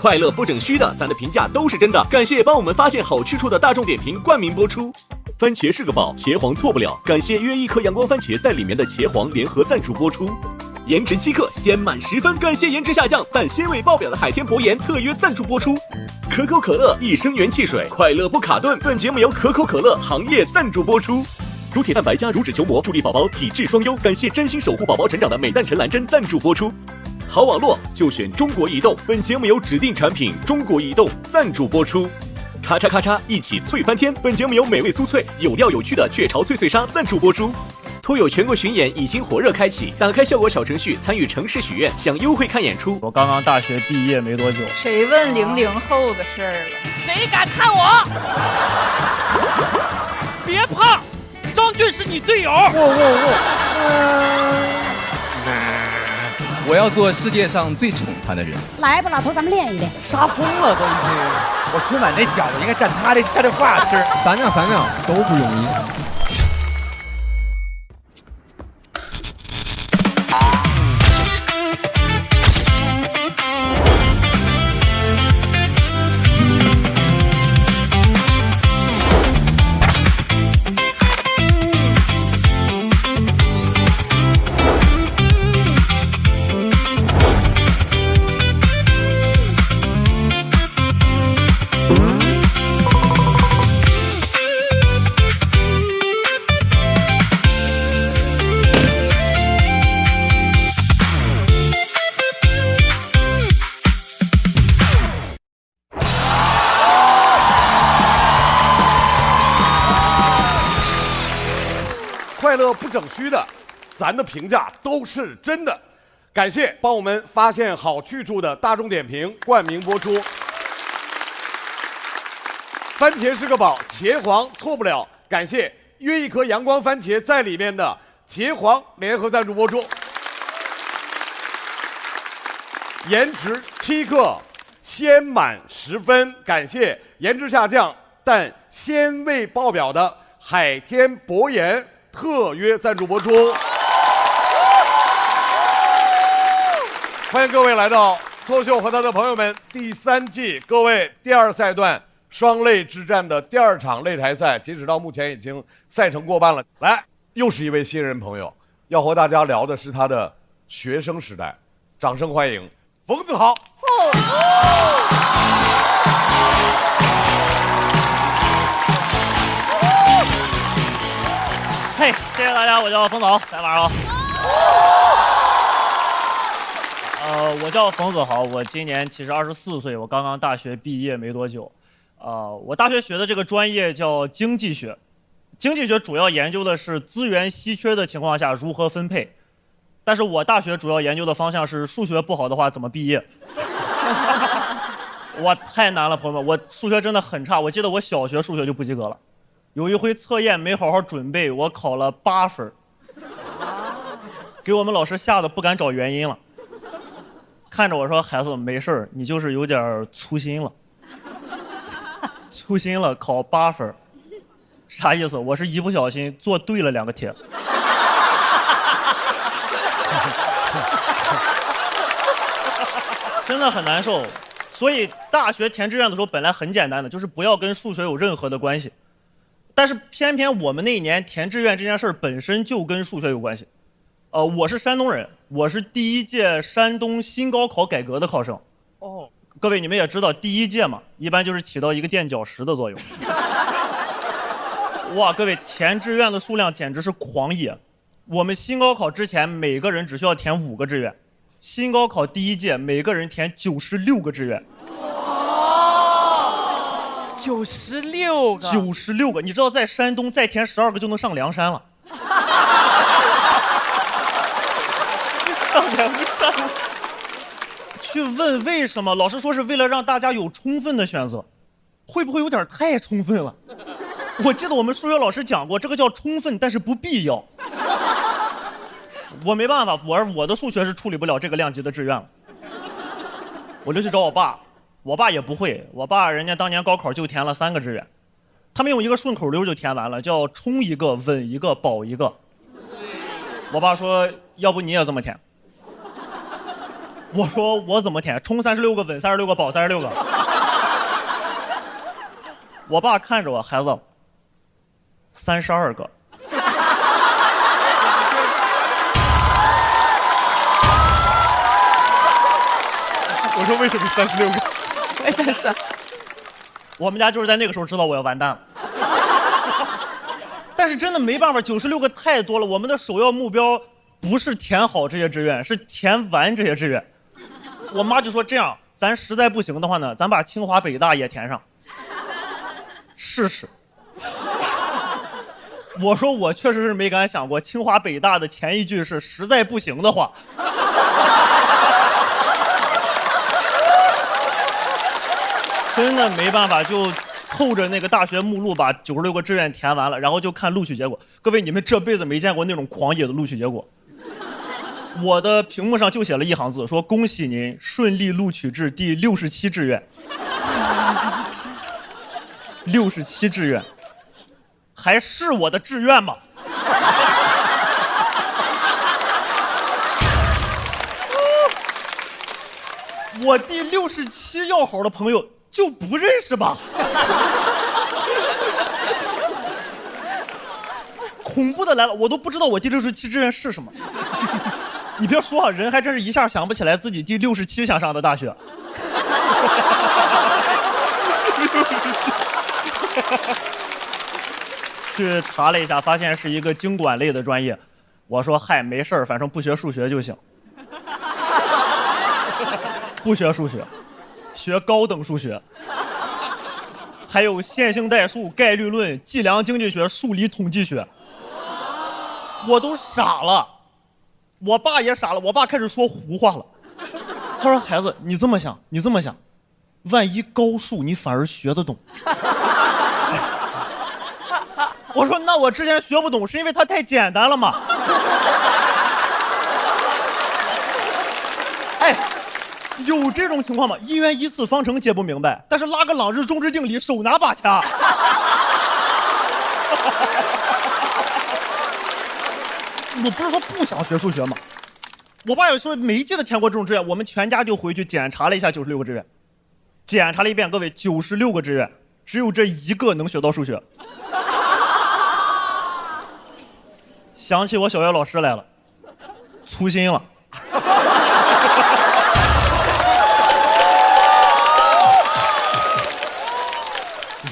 快乐不整虚的，咱的评价都是真的。感谢帮我们发现好去处的大众点评冠名播出。番茄是个宝，茄皇错不了。感谢约一颗阳光番茄在里面的茄皇联合赞助播出。颜值饥客鲜满10分，感谢颜值下降但鲜味爆表的海天博颜特约赞助播出。可口可乐一升元汽水，快乐不卡顿。本节目由可口可乐行业赞助播出。乳铁蛋白加乳脂球膜，助力宝宝体质双优。感谢真心守护宝宝成长的美蛋陈兰珍赞助播出。好网络就选中国移动，本节目由指定产品中国移动赞助播出。咔嚓咔嚓一起脆翻天，本节目由美味酥脆有料有趣的雀巢脆脆鲨赞助播出。兔友全国巡演已经火热开启，打开效果小程序参与城市许愿，享优惠看演出。我刚刚大学毕业没多久。谁问00后的事儿了？谁敢看我？别怕，张俊是你队友。我要做世界上最宠他的人。来吧，老头，咱们练一练。杀疯了都已经！我春晚那饺子应该蘸他这下这话吃。3两都不容易。快乐不整虚的，咱的评价都是真的。感谢帮我们发现好去处的大众点评冠名播出。番茄是个宝，茄皇错不了。感谢约一颗阳光番茄在里面的茄皇联合赞助播出。颜值7克，鲜满10分。感谢颜值下降但鲜味爆表的海天博颜特约赞助播出。欢迎各位来到脱口秀和他的朋友们第3季，各位第2赛段双擂之战的第2场擂台赛，截止到目前已经赛程过半了。来，又是一位新人朋友，要和大家聊的是他的学生时代，掌声欢迎冯子豪。嘿，谢谢大家，我叫冯子豪，大家晚上好。我叫冯子豪，我今年其实24岁，我刚刚大学毕业没多久。我大学学的这个专业叫经济学，经济学主要研究的是资源稀缺的情况下如何分配，但是我大学主要研究的方向是数学不好的话怎么毕业。哇，太难了，朋友们，我数学真的很差，我记得我小学数学就不及格了。有一回测验没好好准备，我考了8分，给我们老师吓得不敢找原因了。看着我说：“孩子，没事儿，你就是有点粗心了。”粗心了，考8分，啥意思？我是一不小心做对了2个题。真的很难受。所以大学填志愿的时候本来很简单的，就是不要跟数学有任何的关系。但是偏偏我们那一年填志愿这件事本身就跟数学有关系。我是山东人，我是第1届山东新高考改革的考生。哦，各位你们也知道，第1届嘛，一般就是起到一个垫脚石的作用。哇，各位填志愿的数量简直是狂野。我们新高考之前每个人只需要填5个志愿，新高考第1届每个人填96个志愿。96个，96个，你知道在山东再填12个就能上梁山了。上梁山。去问为什么，老师说是为了让大家有充分的选择，会不会有点太充分了？我记得我们数学老师讲过，这个叫充分，但是不必要。我没办法，我的数学是处理不了这个量级的志愿了，我就去找我爸。我爸也不会，我爸人家当年高考就填了3个志愿，他们用一个顺口溜就填完了，叫冲一个稳一个保一个。我爸说要不你也这么填，我说我怎么填？冲36个，稳36个，保36个。我爸看着我，孩子，32个。我说为什么36个？哎，真是。我们家就是在那个时候知道我要完蛋了。但是真的没办法，96个太多了。我们的首要目标不是填好这些志愿，是填完这些志愿。我妈就说这样，咱实在不行的话呢，咱把清华北大也填上，试试。我说我确实是没敢想过，清华北大的前一句是实在不行的话。真的没办法，就凑着那个大学目录把96个志愿填完了，然后就看录取结果。各位，你们这辈子没见过那种狂野的录取结果。我的屏幕上就写了一行字，说恭喜您顺利录取至第67志愿。67志愿，还是我的志愿吗？我第67要好的朋友就不认识吧？恐怖的来了，我都不知道我第67志愿是什么。你别说啊，人还真是一下想不起来自己第67想上的大学。去查了一下，发现是一个经管类的专业。我说嗨，没事儿，反正不学数学就行。不学数学，学高等数学，还有线性代数、概率论、计量经济学、数理统计学。我都傻了，我爸也傻了，我爸开始说胡话了。他说：“孩子，你这么想，你这么想，万一高数你反而学得懂。”我说：“那我之前学不懂是因为它太简单了吗？”哎，有这种情况吗？一元一次方程解不明白，但是拉个朗日中值定理手拿把掐。我不是说不想学数学吗？我爸有时候没记得填过这种志愿，我们全家就回去检查了一下96个志愿，检查了一遍，各位96个志愿，只有这一个能学到数学。想起我小学老师来了，粗心了。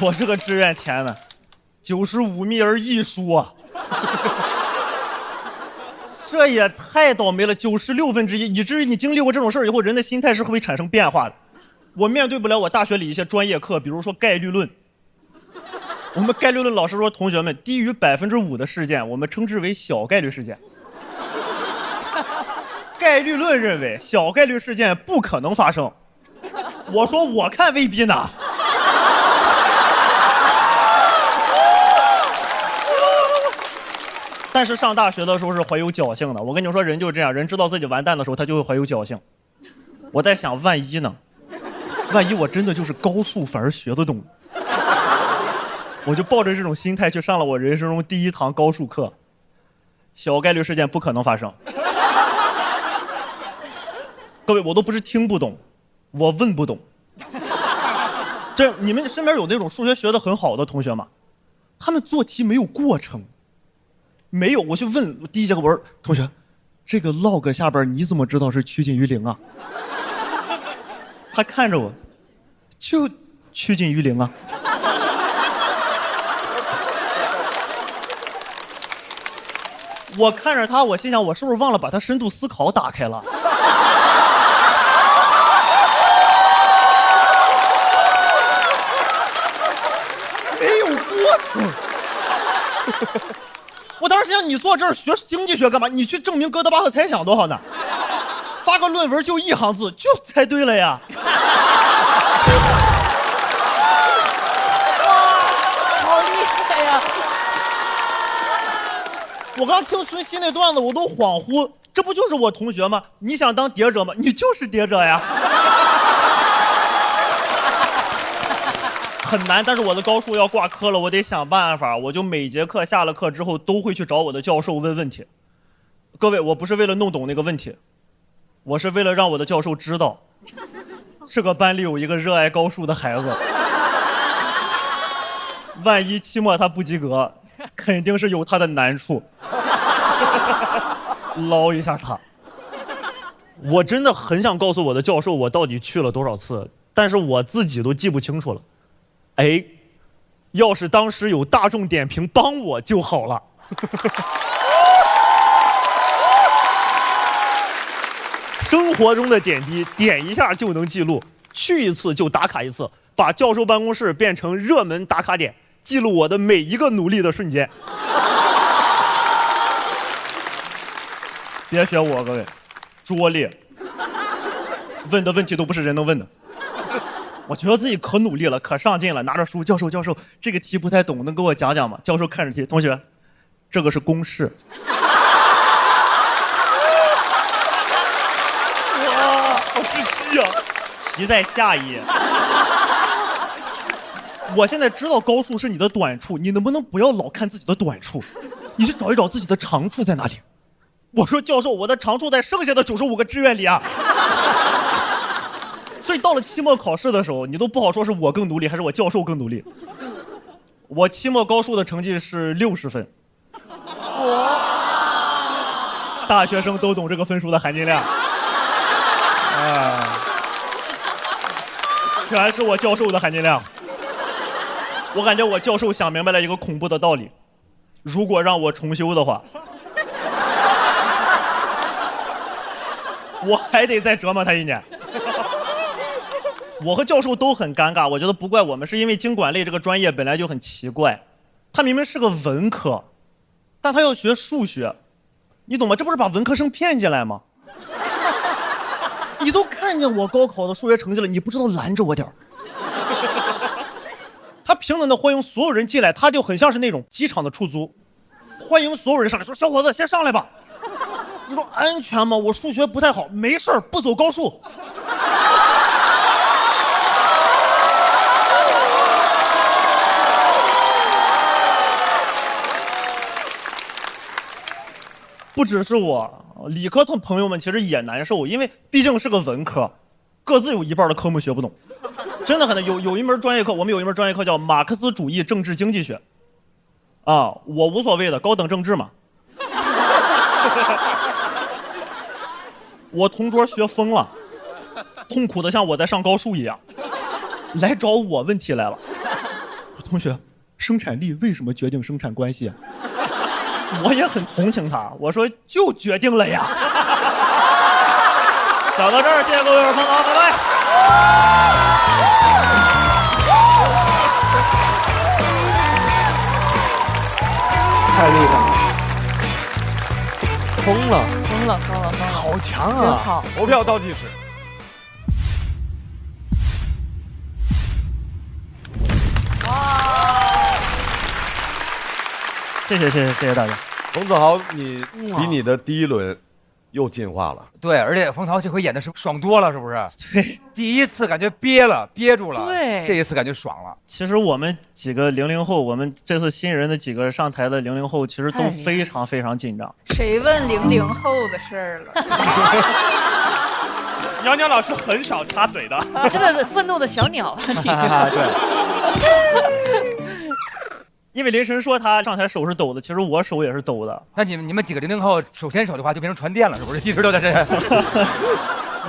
我这个志愿填的95密而艺术啊。这也太倒霉了，96%，以至于你经历过这种事儿以后，人的心态是会产生变化的。我面对不了我大学里一些专业课，比如说概率论。我们概率论老师说，同学们，低于5%的事件，我们称之为小概率事件。概率论认为小概率事件不可能发生。我说我看未必呢。但是上大学的时候是怀有侥幸的。我跟你们说，人就是这样，人知道自己完蛋的时候，他就会怀有侥幸。我在想，万一呢？万一我真的就是高数反而学得懂，我就抱着这种心态去上了我人生中第一堂高数课。小概率事件不可能发生。各位，我都不是听不懂，我问不懂。这你们身边有那种数学学得很好的同学吗？他们做题没有过程。没有，我去问第一节课，我说同学，这个 log 下边你怎么知道是趋近于0啊？他看着我，就趋近于0啊。我看着他，我心想，我是不是忘了把他深度思考打开了？没有过程。我当时心想，你坐这儿学经济学干嘛？你去证明哥德巴赫猜想多好呢？发个论文就1行字，就猜对了呀！好厉害呀！我刚听孙熙那段子，我都恍惚，这不就是我同学吗？你想当谍者吗？你就是谍者呀！很难，但是我的高数要挂科了，我得想办法。我就每节课下了课之后都会去找我的教授问问题。各位，我不是为了弄懂那个问题，我是为了让我的教授知道，这个班里有一个热爱高数的孩子，万一期末他不及格，肯定是有他的难处，捞一下他。我真的很想告诉我的教授我到底去了多少次，但是我自己都记不清楚了。哎，要是当时有大众点评帮我就好了。生活中的点滴，点一下就能记录，去一次就打卡一次，把教授办公室变成热门打卡点，记录我的每一个努力的瞬间。别学我，各位，拙劣，问的问题都不是人能问的。我觉得自己可努力了，可上进了，拿着书，教授，这个题不太懂，能给我讲讲吗？教授看着题，同学，这个是公式。好窒息啊！题在下一页。我现在知道高数是你的短处，你能不能不要老看自己的短处，你去找一找自己的长处在哪里？我说教授，我的长处在剩下的95个志愿里啊。所以到了期末考试的时候，你都不好说是我更努力还是我教授更努力。我期末高数的成绩是60分。大学生都懂这个分数的含金量。全是我教授的含金量。我感觉我教授想明白了一个恐怖的道理：如果让我重修的话，我还得再折磨他1年。我和教授都很尴尬，我觉得不怪我们，是因为经管类这个专业本来就很奇怪，他明明是个文科，但他要学数学，你懂吗？这不是把文科生骗进来吗？你都看见我高考的数学成绩了，你不知道拦着我点儿。他平等的欢迎所有人进来，他就很像是那种机场的出租，欢迎所有人上来，说小伙子先上来吧。你说安全吗？我数学不太好，没事儿，不走高数。不只是我，理科同朋友们其实也难受，因为毕竟是个文科，各自有一半的科目学不懂，真的很难。有一门专业课，我们有一门专业课叫马克思主义政治经济学，啊，我无所谓的，高等政治嘛。我同桌学疯了，痛苦的像我在上高数一样，来找我问题来了。同学，生产力为什么决定生产关系啊？我也很同情他，我说就决定了呀。讲到这儿，谢谢各位耳朵，好，拜拜。太厉害了，疯了，疯了，好强啊！真好。投票倒计时。谢谢大家。冯子豪，你比你的第一轮又进化了。对，而且冯涛这回演的是爽多了，是不是？对，第一次感觉憋住了，对，这一次感觉爽了。其实我们几个00后，我们这次新人的几个上台的00后，其实都非常非常紧张。谁问00后的事儿了？娘娘老师很少插嘴的，真的是愤怒的小鸟。对。因为林晨说他上台手是抖的，其实我手也是抖的。那你们几个00后手牵手的话，就变成传电了，是不是？一直都在这。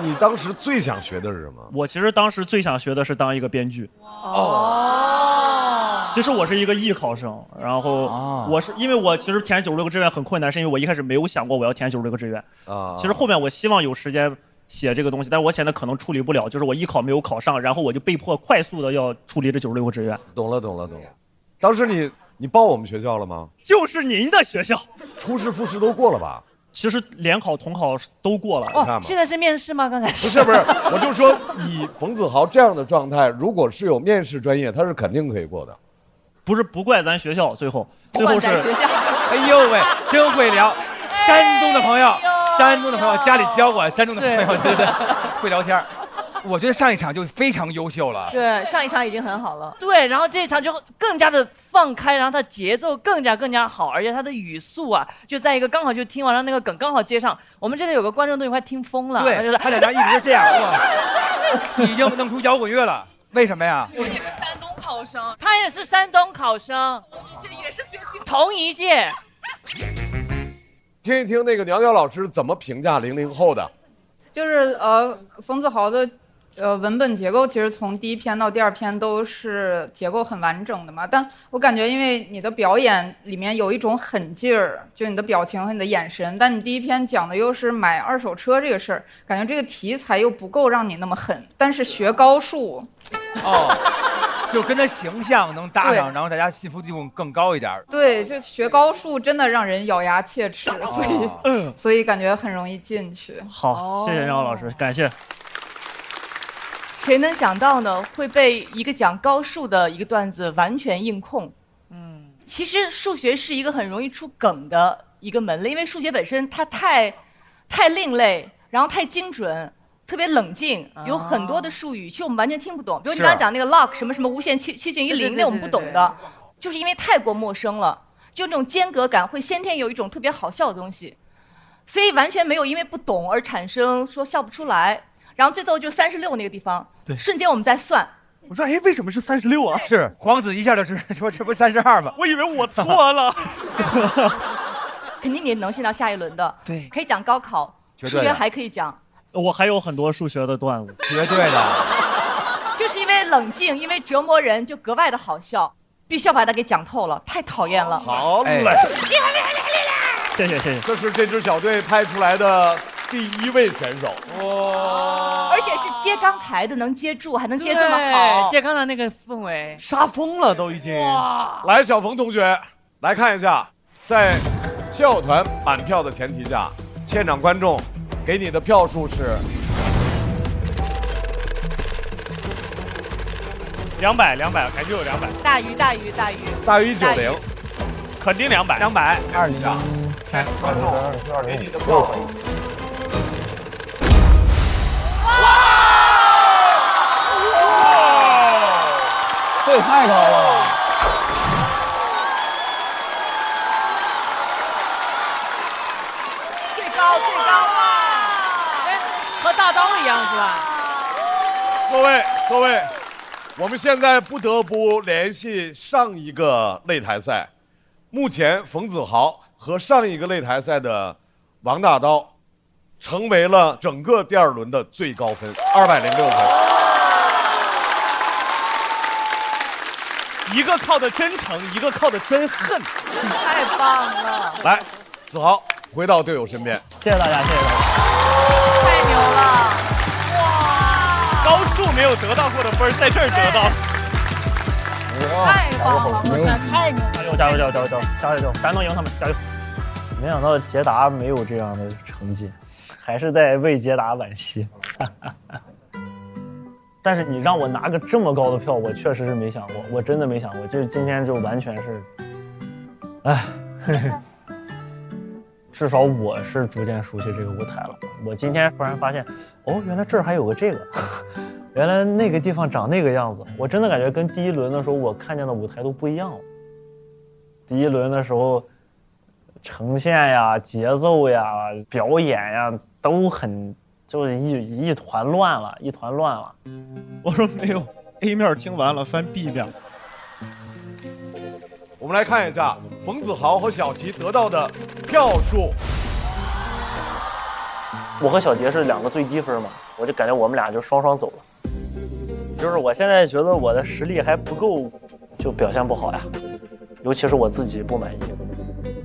你当时最想学的是什么？我其实当时最想学的是当一个编剧。哦。其实我是一个艺考生，然后我是因为我其实填96个志愿很困难，是因为我一开始没有想过我要填96个志愿啊。其实后面我希望有时间写这个东西，但是我现在可能处理不了，就是我艺考没有考上，然后我就被迫快速的要处理这96个志愿。懂了。当时你报我们学校了吗？就是您的学校，初试、复试都过了吧？其实联考、统考都过了。哦，现在是面试吗？刚才不是，我就说以冯子豪这样的状态，如果是有面试专业，他是肯定可以过的。不怪咱学校，最后是学校。哎呦喂，真会聊。山东的朋友家里教过，山东的朋友对，会聊天。我觉得上一场就非常优秀了。对，上一场已经很好了。对，然后这一场就更加的放开，然后它节奏更加好，而且它的语速啊，就在一个刚好就听完了那个梗，刚好接上。我们这里有个观众都快听疯了，对，他俩一直这样，哇，已经弄出摇滚乐了。为什么呀？我也是山东考生，他也是山东考生，这也是学经同一届。听一听那个娘娘老师怎么评价00后的。就是冯子豪的文本结构其实从第一篇到第二篇都是结构很完整的嘛，但我感觉因为你的表演里面有一种狠劲儿，就你的表情和你的眼神，但你第一篇讲的又是买二手车这个事儿，感觉这个题材又不够让你那么狠，但是学高数，就跟他形象能搭上，然后大家信服度更高一点。对，就学高数真的让人咬牙切齿，所以感觉很容易进去。好，谢谢杨老师，感谢。谁能想到呢？会被一个讲高数的一个段子完全硬控。其实数学是一个很容易出梗的一个门类，因为数学本身它太另类，然后太精准。特别冷静，有很多的术语，其实我们完全听不懂。比如你刚才讲那个 log 什么什么无限趋近于零，那我们不懂的，就是因为太过陌生了，就那种间隔感会先天有一种特别好笑的东西，所以完全没有因为不懂而产生说笑不出来。然后最后就是36那个地方，对，瞬间我们在算。我说，哎，为什么是36啊？是黄子一下就是说这不32吗？我以为我错了。肯定你能进到下一轮的，对，可以讲高考，数学还可以讲。我还有很多数学的段子，绝对的，就是因为冷静，因为折磨人，就格外的好笑，必须要把它给讲透了，太讨厌了。好嘞，厉害！谢谢。这是这支小队派出来的第1位选手，哇！而且是接刚才的，能接住，还能接这么好，接刚才那个氛围，杀疯了都已经。哇！来，小冯同学，来看一下，在校友团满票的前提下，现场观众给你的票数是200，感觉有200。大于90，肯定200。203，观众给你的票数。这也太高了。最高和大刀一样是吧？各位，我们现在不得不联系上一个擂台赛，目前冯子豪和上一个擂台赛的王大刀，成为了整个第2轮的最高分，206分。一个靠的真诚，一个靠的真恨。太棒了！来，子豪回到队友身边。谢谢大家，太牛了！高数没有得到过的分，在这儿得到。太棒了！我天，太牛！加油！咱能赢他们，加油！没想到捷达没有这样的成绩，还是在为捷达惋惜。但是你让我拿个这么高的票，我确实是没想过，我真的没想过。就是今天就完全是，至少我是逐渐熟悉这个舞台了。我今天突然发现，哦，原来这儿还有个这个，原来那个地方长那个样子。我真的感觉跟第1轮的时候我看见的舞台都不一样了。第1轮的时候，呈现呀、节奏呀、表演呀都很。就是一团乱了。我说没有 ，A 面听完了，翻 B 面。我们来看一下冯子豪和小齐得到的票数。我和小杰是2个最低分嘛，我就感觉我们俩就双走了。就是我现在觉得我的实力还不够，就表现不好呀，尤其是我自己不满意，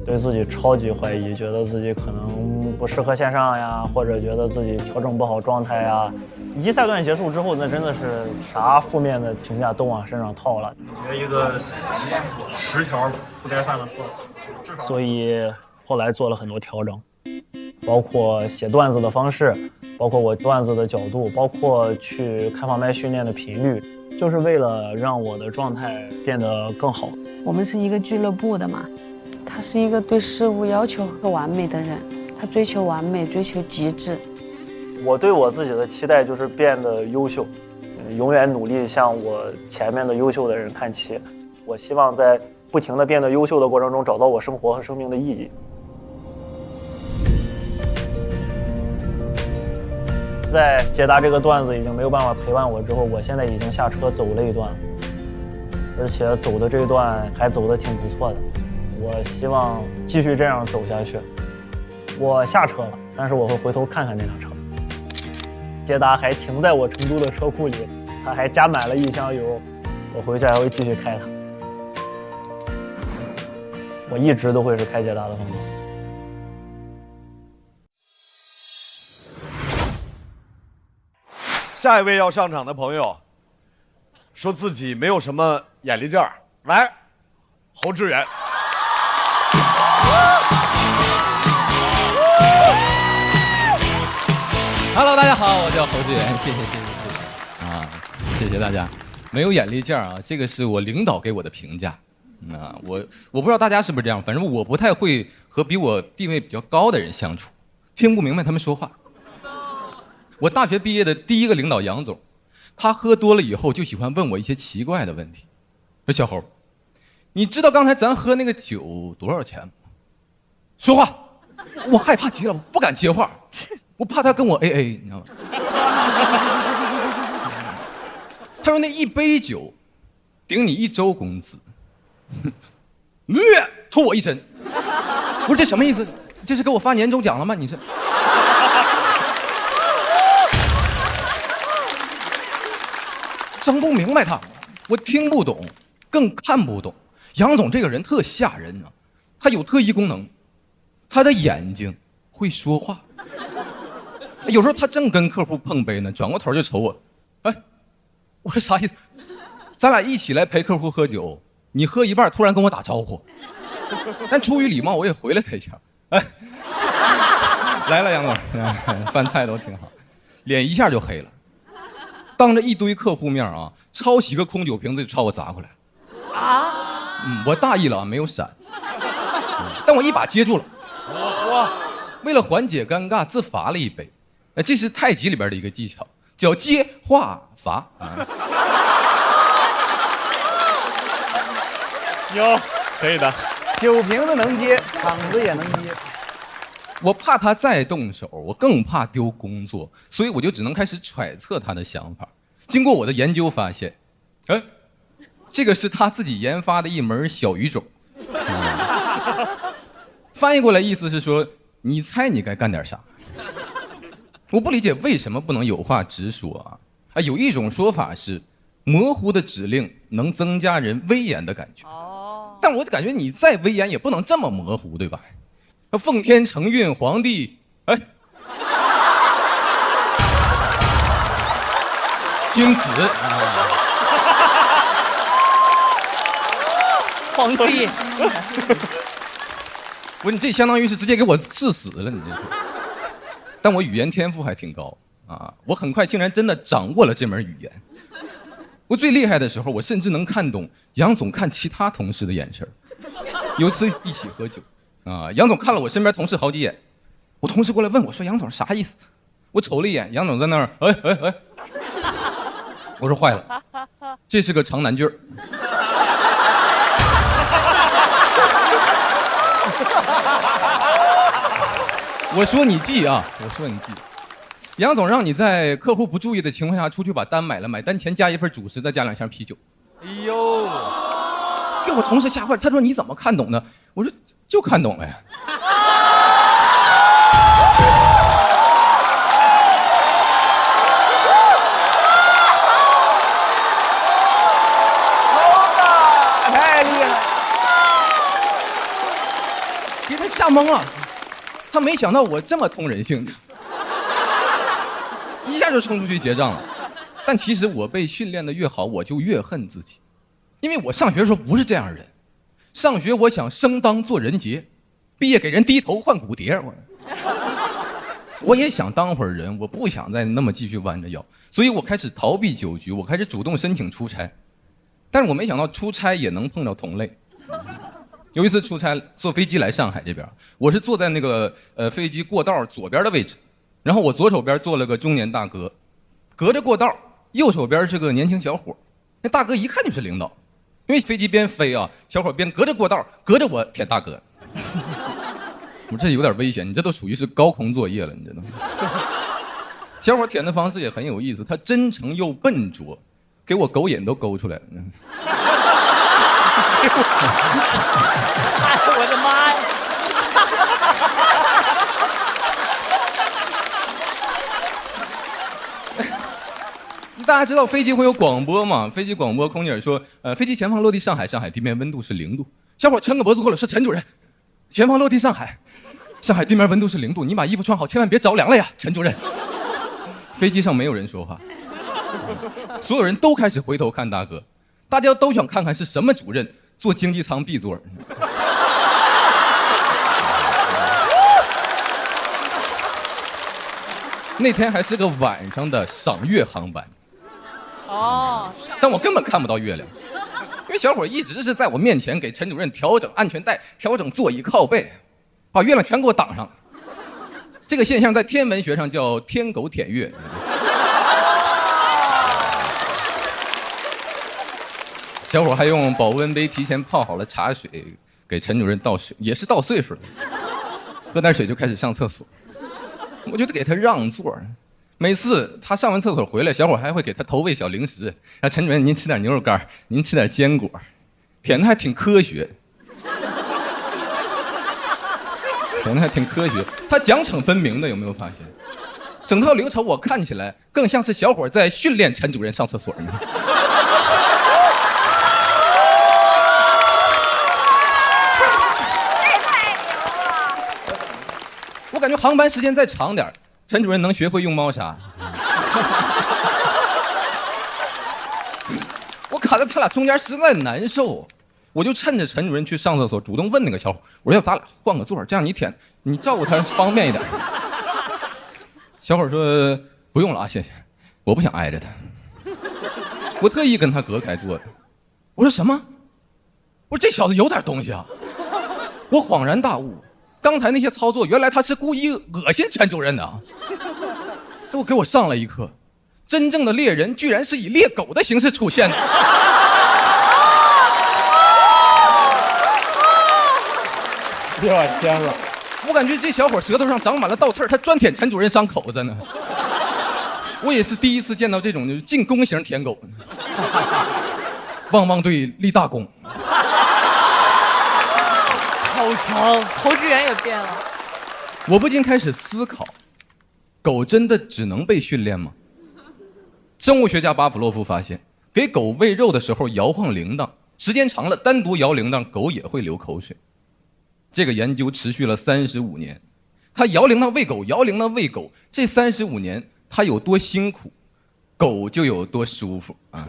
对自己超级怀疑，觉得自己可能不适合线上呀，或者觉得自己调整不好状态呀。1赛段结束之后，那真的是啥负面的评价都往身上套了。学一个10条不该犯的错，所以后来做了很多调整，包括写段子的方式，包括我段子的角度，包括去开放麦训练的频率，就是为了让我的状态变得更好。我们是一个俱乐部的嘛，他是一个对事物要求很完美的人。他追求完美，追求极致。我对我自己的期待就是变得优秀，永远努力向我前面的优秀的人看齐。我希望在不停地变得优秀的过程中，找到我生活和生命的意义。在捷达这个段子已经没有办法陪伴我之后，我现在已经下车走了一段了，而且走的这一段还走得挺不错的。我希望继续这样走下去。我下车了，但是我会回头看看那辆车。捷达还停在我成都的车库里，它还加满了1箱油，我回去还会继续开它。我一直都会是开捷达的风格。下一位要上场的朋友，说自己没有什么眼力劲儿，来，侯志远。Hello， 大家好，我叫侯志远，谢谢啊，谢谢大家。没有眼力劲儿啊，这个是我领导给我的评价。我不知道大家是不是这样，反正我不太会和比我地位比较高的人相处，听不明白他们说话。我大学毕业的第一个领导杨总，他喝多了以后就喜欢问我一些奇怪的问题。说小侯，你知道刚才咱喝那个酒多少钱吗？说话，我害怕极了，我不敢接话，我怕他跟我 AA， 你知道吗？他说那一杯酒顶你1周工资，吐我一身。我说这什么意思？这是给我发年终奖了吗？你是？整不明白他，我听不懂，更看不懂。杨总这个人特吓人啊，他有特异功能，他的眼睛会说话。有时候他正跟客户碰杯呢，转过头就瞅我，哎，我说啥意思？咱俩一起来陪客户喝酒，你喝一半突然跟我打招呼，但出于礼貌我也回了他一下，哎，来了杨总，饭菜都挺好，脸一下就黑了。当着一堆客户面啊，抄起个空酒瓶子就朝我砸过来。我大意了啊，没有闪，但我一把接住了。为了缓解尴尬，自罚了一杯。这是太极里边的一个技巧，叫接化罚。有，可以的。酒瓶子能接，场子也能接。我怕他再动手，我更怕丢工作，所以我就只能开始揣测他的想法。经过我的研究发现，这个是他自己研发的一门小语种。翻译过来意思是说，你猜你该干点啥？我不理解为什么不能有话直说啊？有一种说法是，模糊的指令能增加人威严的感觉。但我感觉你再威严也不能这么模糊，对吧？奉天承运，皇帝，经死皇帝，你这相当于是直接给我赐死了，你这是。但我语言天赋还挺高啊，我很快竟然真的掌握了这门语言。我最厉害的时候，我甚至能看懂杨总看其他同事的眼神。有一次一起喝酒啊，杨总看了我身边同事好几眼，我同事过来问我说：“杨总啥意思？”我瞅了一眼，杨总在那儿，我说坏了，这是个长难句儿。我说你记啊，我说你记。杨总让你在客户不注意的情况下出去把单买了，买单前加一份主食，再加2箱啤酒。哎呦，这我同事吓坏了，他说你怎么看懂的？我说就看懂了呀。太厉害，给他吓懵了，他没想到我这么通人性。一下就冲出去结账了，但其实我被训练的越好，我就越恨自己，因为我上学的时候不是这样的人。上学我想生当做人杰，毕业给人低头换骨碟。我也想当会儿人，我不想再那么继续弯着腰，所以我开始逃避酒局，我开始主动申请出差。但是我没想到出差也能碰到同类。有一次出差坐飞机来上海这边，我是坐在那个飞机过道左边的位置。然后我左手边坐了个中年大哥，隔着过道，右手边是个年轻小伙。那大哥一看就是领导，因为飞机边飞啊，小伙边隔着过道，隔着我舔大哥。我这有点危险，你这都属于是高空作业了，你知道吗？小伙舔的方式也很有意思，他真诚又笨拙，给我狗眼都勾出来了。我的妈呀！大家知道飞机会有广播吗？飞机广播，空姐说，飞机前方落地上海，上海地面温度是0度。小伙抻个脖子过来说，陈主任，前方落地上海，上海地面温度是0度，你把衣服穿好，千万别着凉了呀，陈主任。飞机上没有人说话，所有人都开始回头看大哥，大家都想看看是什么主任坐经济舱 B 座。那天还是个晚上的赏月航班。哦，但我根本看不到月亮，因为小伙一直是在我面前给陈主任调整安全带、调整座椅靠背，把月亮全给我挡上。这个现象在天文学上叫天狗舔月。小伙还用保温杯提前泡好了茶水给陈主任倒水，也是到岁数了，喝点水就开始上厕所，我就给他让座。每次他上完厕所回来，小伙还会给他投喂小零食。陈主任，您吃点牛肉干，您吃点坚果，舔的还挺科学，舔的还挺科学。他奖惩分明的，有没有发现？整套流程我看起来更像是小伙在训练陈主任上厕所呢。我感觉航班时间再长点，陈主任能学会用猫砂。我卡在他俩中间实在难受，我就趁着陈主任去上厕所，主动问那个小伙，我说要咱俩换个座，这样你照顾他方便一点。小伙说不用了啊，谢谢，我不想挨着他。我特意跟他隔开坐的。我说什么？我说这小子有点东西啊！我恍然大悟。刚才那些操作，原来他是故意恶心陈主任的。给我上了一课，真正的猎人居然是以猎狗的形式出现的。别往香了，我感觉这小伙舌头上长满了倒刺，他专舔陈主任伤口子呢。我也是第一次见到这种就是进攻型舔狗。汪汪队立大功。好强，投资源也变了。我不禁开始思考，狗真的只能被训练吗？生物学家巴甫洛夫发现，给狗喂肉的时候摇晃铃铛，时间长了，单独摇铃铛，狗也会流口水。这个研究持续了35年，他摇铃铛喂狗，摇铃铛喂狗，这35年他有多辛苦，狗就有多舒服啊！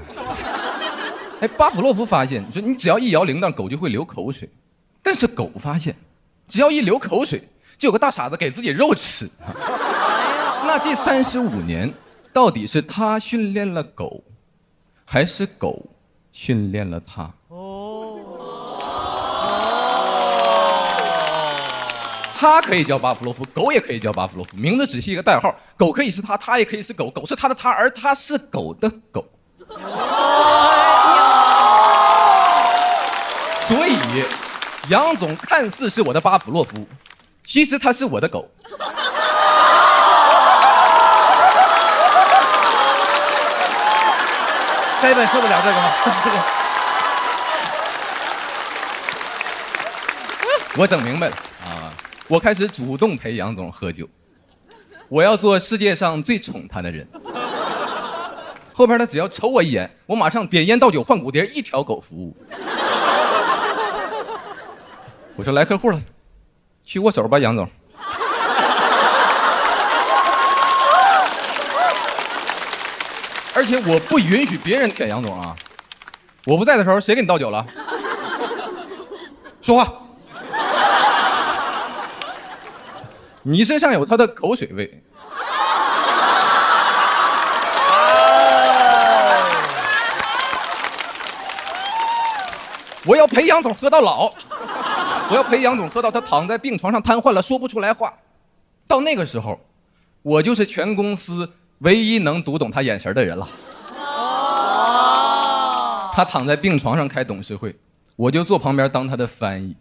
巴甫洛夫发现，你只要一摇铃铛，狗就会流口水。但是狗发现，只要一流口水，就有个大傻子给自己肉吃。那这35年，到底是他训练了狗，还是狗训练了他？他可以叫巴甫洛夫，狗也可以叫巴甫洛夫，名字只是一个代号。狗可以是他，他也可以是狗，狗是他的他，而他是狗的狗。所以。杨总看似是我的巴甫洛夫，其实他是我的狗。塞本受得了这个吗？我整明白了啊！我开始主动陪杨总喝酒，我要做世界上最宠他的人。后边他只要瞅我一眼，我马上点烟倒酒换骨碟，一条狗服务。我说来客户了，去握手吧，杨总。而且我不允许别人舔杨总啊！我不在的时候，谁给你倒酒了？说话。你身上有他的口水味。我要陪杨总喝到老。我要陪杨总喝到他躺在病床上瘫痪了，说不出来话。到那个时候，我就是全公司唯一能读懂他眼神的人了。他躺在病床上开董事会，我就坐旁边当他的翻译。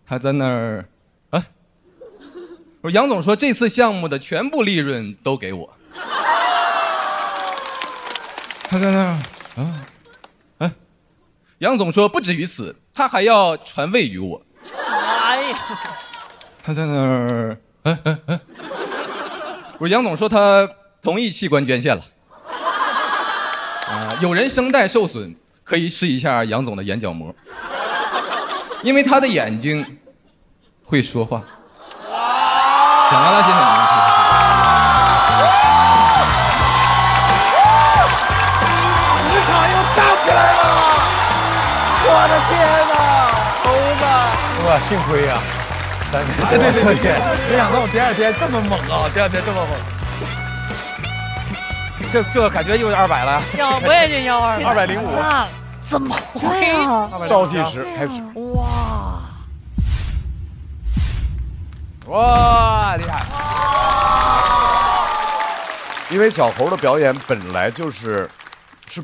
他在那儿，啊，我说杨总说这次项目的全部利润都给我。他在那儿，杨总说不止于此，他还要传位于我。哎呀，他在那儿，我说杨总说他同意器官捐献了。有人声带受损，可以试一下杨总的眼角膜，因为他的眼睛会说话。讲完了，谢谢你们，谢谢。市场又炸起来了！我的天哪，猴子！哇，幸亏呀！3天，对，没想到第二天这么猛啊！第二天这么猛。这感觉又是200了。我也是要205。炸，怎么会？倒计时开始。哇，厉害！因为小猴的表演本来是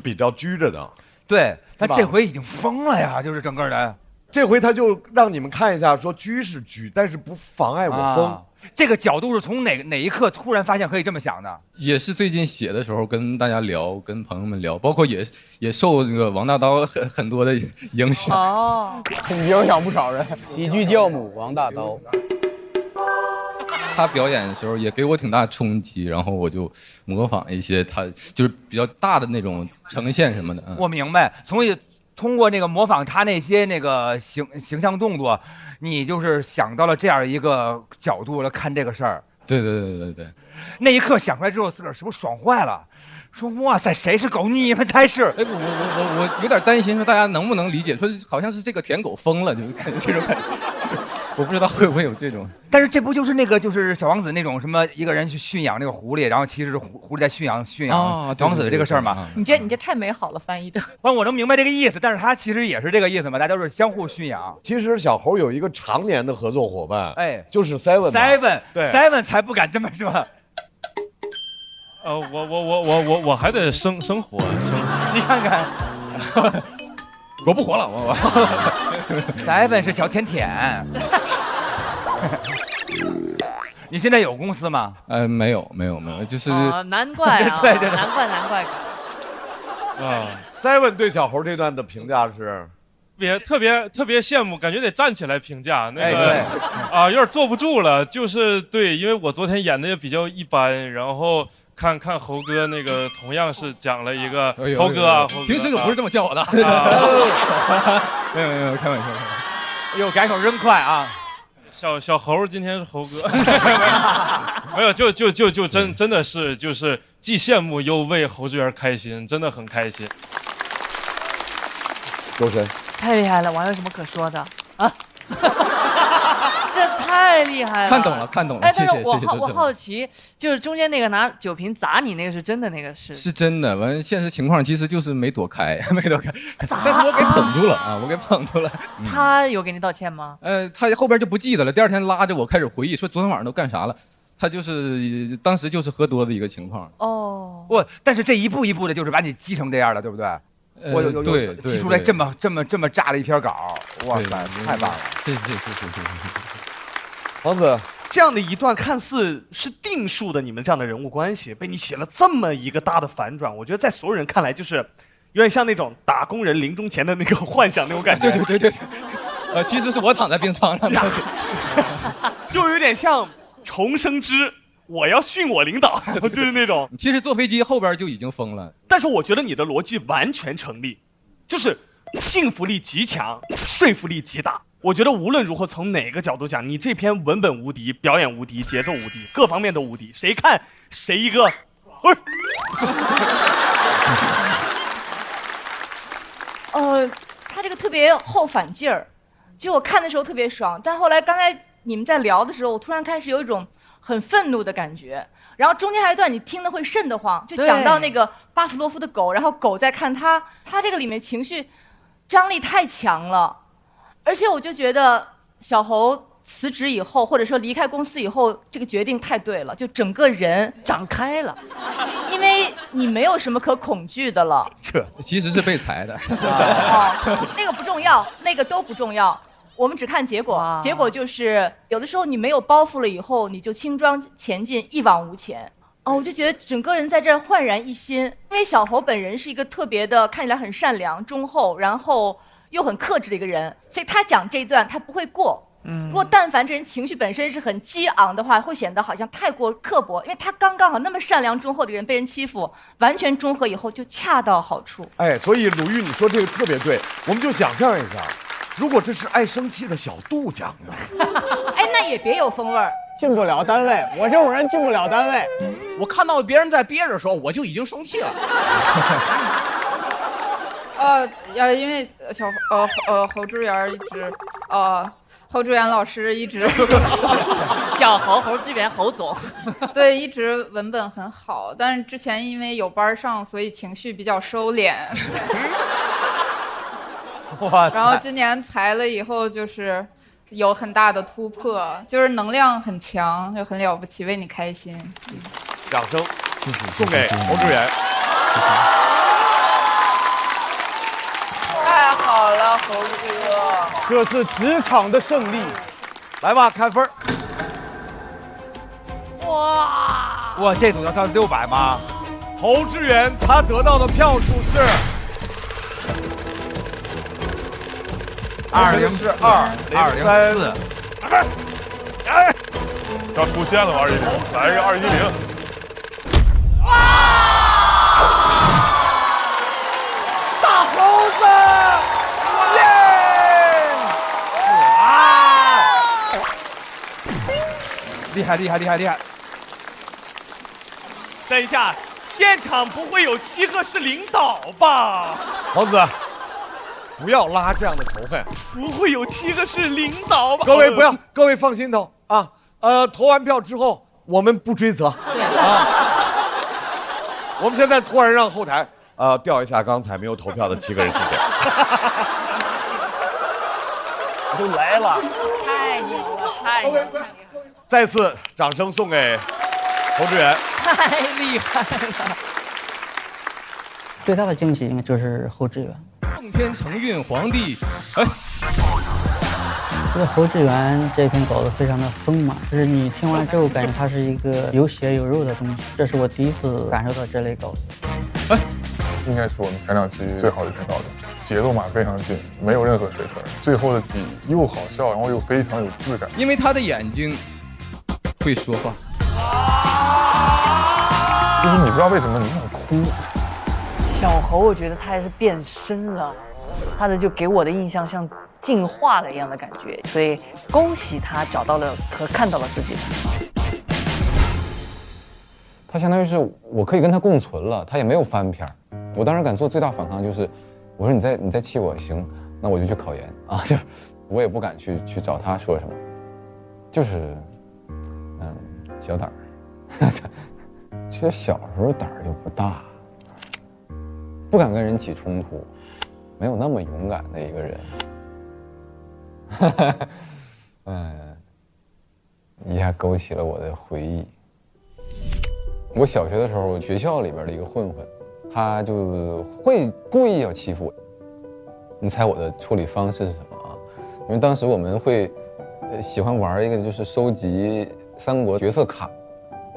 比较拘着的，对，他这回已经疯了呀，就是整个人。这回他就让你们看一下，说拘是拘，但是不妨碍我疯。这个角度是从哪一刻突然发现可以这么想的？也是最近写的时候跟大家聊，跟朋友们聊，包括也受那个王大刀很多的影响。哦，影响不少人。喜剧教母王大刀，他表演的时候也给我挺大冲击，然后我就模仿一些他就是比较大的那种呈现什么的。我明白，通过那个模仿他那些那个形象动作，你就是想到了这样一个角度来看这个事儿。对，那一刻想出来之后，自个儿是不是爽坏了？说哇塞，谁是狗？你们才是！哎，我有点担心，说大家能不能理解？说好像是这个舔狗疯了，就感觉这种感觉，我不知道会不会有这种。但是这不就是那个就是小王子那种什么一个人去驯养那个狐狸，然后其实是狐狸在驯养小王子的这个事儿吗？你这太美好了，翻译的。我能明白这个意思，但是他其实也是这个意思嘛，大家都是相互驯养。其实小猴有一个常年的合作伙伴，哎，就是 Seven， 对 ，Seven 才不敢这么说。我还得生活，你看看，我不活了，我。Seven 是小甜甜。你现在有公司吗？没有，就是。难怪啊，对，难怪。Seven 对小猴这段的评价是，特别羡慕，感觉得站起来评价那个有点坐不住了。就是对，因为我昨天演的也比较一般，然后。看猴哥那个同样是讲了一个猴哥啊，平时可不是这么叫我的。没有，开玩笑。哟，改口真快啊！小猴今天是猴哥，没有，就真的是就是既羡慕又为侯志源开心，真的很开心。周深太厉害了，我还有什么可说的啊？这太厉害了！看懂了。哎，但是我好奇，就是中间那个拿酒瓶砸你那个是真的，那个是真的。完，现实情况其实就是没躲开，但是我给捧住了啊，我给捧住了。他有给你道歉吗？他后边就不记得了。第二天拉着我开始回忆，说昨天晚上都干啥了。他就是当时就是喝多的一个情况。但是这一步一步的，就是把你激成这样了，对不对？对，激出来这么炸的一篇稿，哇塞，太棒了！谢谢。王子，这样的一段看似是定数的你们这样的人物关系，被你写了这么一个大的反转，我觉得在所有人看来就是有点像那种打工人临终前的那个幻想那种感觉。对。其实是我躺在病床上的，又有点像重生之我要训我领导，就是那种。其实坐飞机后边就已经疯了，但是我觉得你的逻辑完全成立，就是信服力极强，说服力极大。我觉得无论如何从哪个角度讲，你这篇文本无敌，表演无敌，节奏无敌，各方面都无敌，谁看谁一个。他这个特别后反劲儿，就我看的时候特别爽，但后来刚才你们在聊的时候，我突然开始有一种很愤怒的感觉。然后中间还有一段你听了会瘆得慌，就讲到那个巴甫洛夫的狗，然后狗在看他这个里面情绪张力太强了，而且我就觉得小侯辞职以后，或者说离开公司以后，这个决定太对了，就整个人长开了，因为你没有什么可恐惧的了。这其实是被裁的。哦，那个不重要，那个都不重要。我们只看结果，结果就是有的时候你没有包袱了以后，你就轻装前进，一往无前。哦，我就觉得整个人在这儿焕然一新。因为小侯本人是一个特别的，看起来很善良、忠厚，然后又很克制的一个人，所以他讲这一段他不会过。如果但凡这人情绪本身是很激昂的话，会显得好像太过刻薄，因为他刚刚好那么善良忠厚的人被人欺负，完全中和以后就恰到好处。哎，所以鲁豫你说这个特别对，我们就想象一下，如果这是爱生气的小杜讲的，哎，那也别有风味儿。进不了单位，我这种人进不了单位。我看到别人在憋着的时候，我就已经生气了。因为侯志远一直侯志远老师一直小侯志远侯总，对，一直文本很好，但是之前因为有班上，所以情绪比较收敛。哇塞！然后今年裁了以后，就是有很大的突破，就是能量很强，就很了不起，为你开心。掌声送给侯志远。太好了，侯哥，这是职场的胜利。来吧，看分。哇，这组要到600吗？侯志远他得到的票数是204。哎，要出现了210，来个210。大猴子，耶！厉害厉害厉害厉害！等一下，现场不会有7个是领导吧？王子，不要拉这样的仇恨。不会有7个是领导吧？各位不要，各位放心头啊。投完票之后我们不追责啊。我们现在突然让后台调一下刚才没有投票的7个人是谁。都来了，太牛了，太牛了！再次掌声送给侯志远，太厉害了！最大的惊喜应该就是侯志远。奉天承运皇帝，哎，这个侯志远这篇稿子非常的丰满，就是你听完之后感觉它是一个有血有肉的东西，这是我第一次感受到这类稿子。哎，应该是我们前2期最好的一篇稿子，节奏码非常近，没有任何水词，最后的底又好笑，然后又非常有质感。因为他的眼睛会说话。就是你不知道为什么你想哭。小侯，我觉得他还是变身了，他的就给我的印象像进化了一样的感觉，所以恭喜他找到了和看到了自己。他相当于是我可以跟他共存了，他也没有翻篇。我当时敢做最大反抗就是，我说你再气我行，那我就去考研啊，就我也不敢去找他说什么，就是小胆儿。其实小时候胆儿就不大，不敢跟人起冲突，没有那么勇敢的一个人。一下勾起了我的回忆。我小学的时候，学校里边的一个混混，他就会故意要欺负我。你猜我的处理方式是什么啊？因为当时我们会喜欢玩一个，就是收集三国角色卡。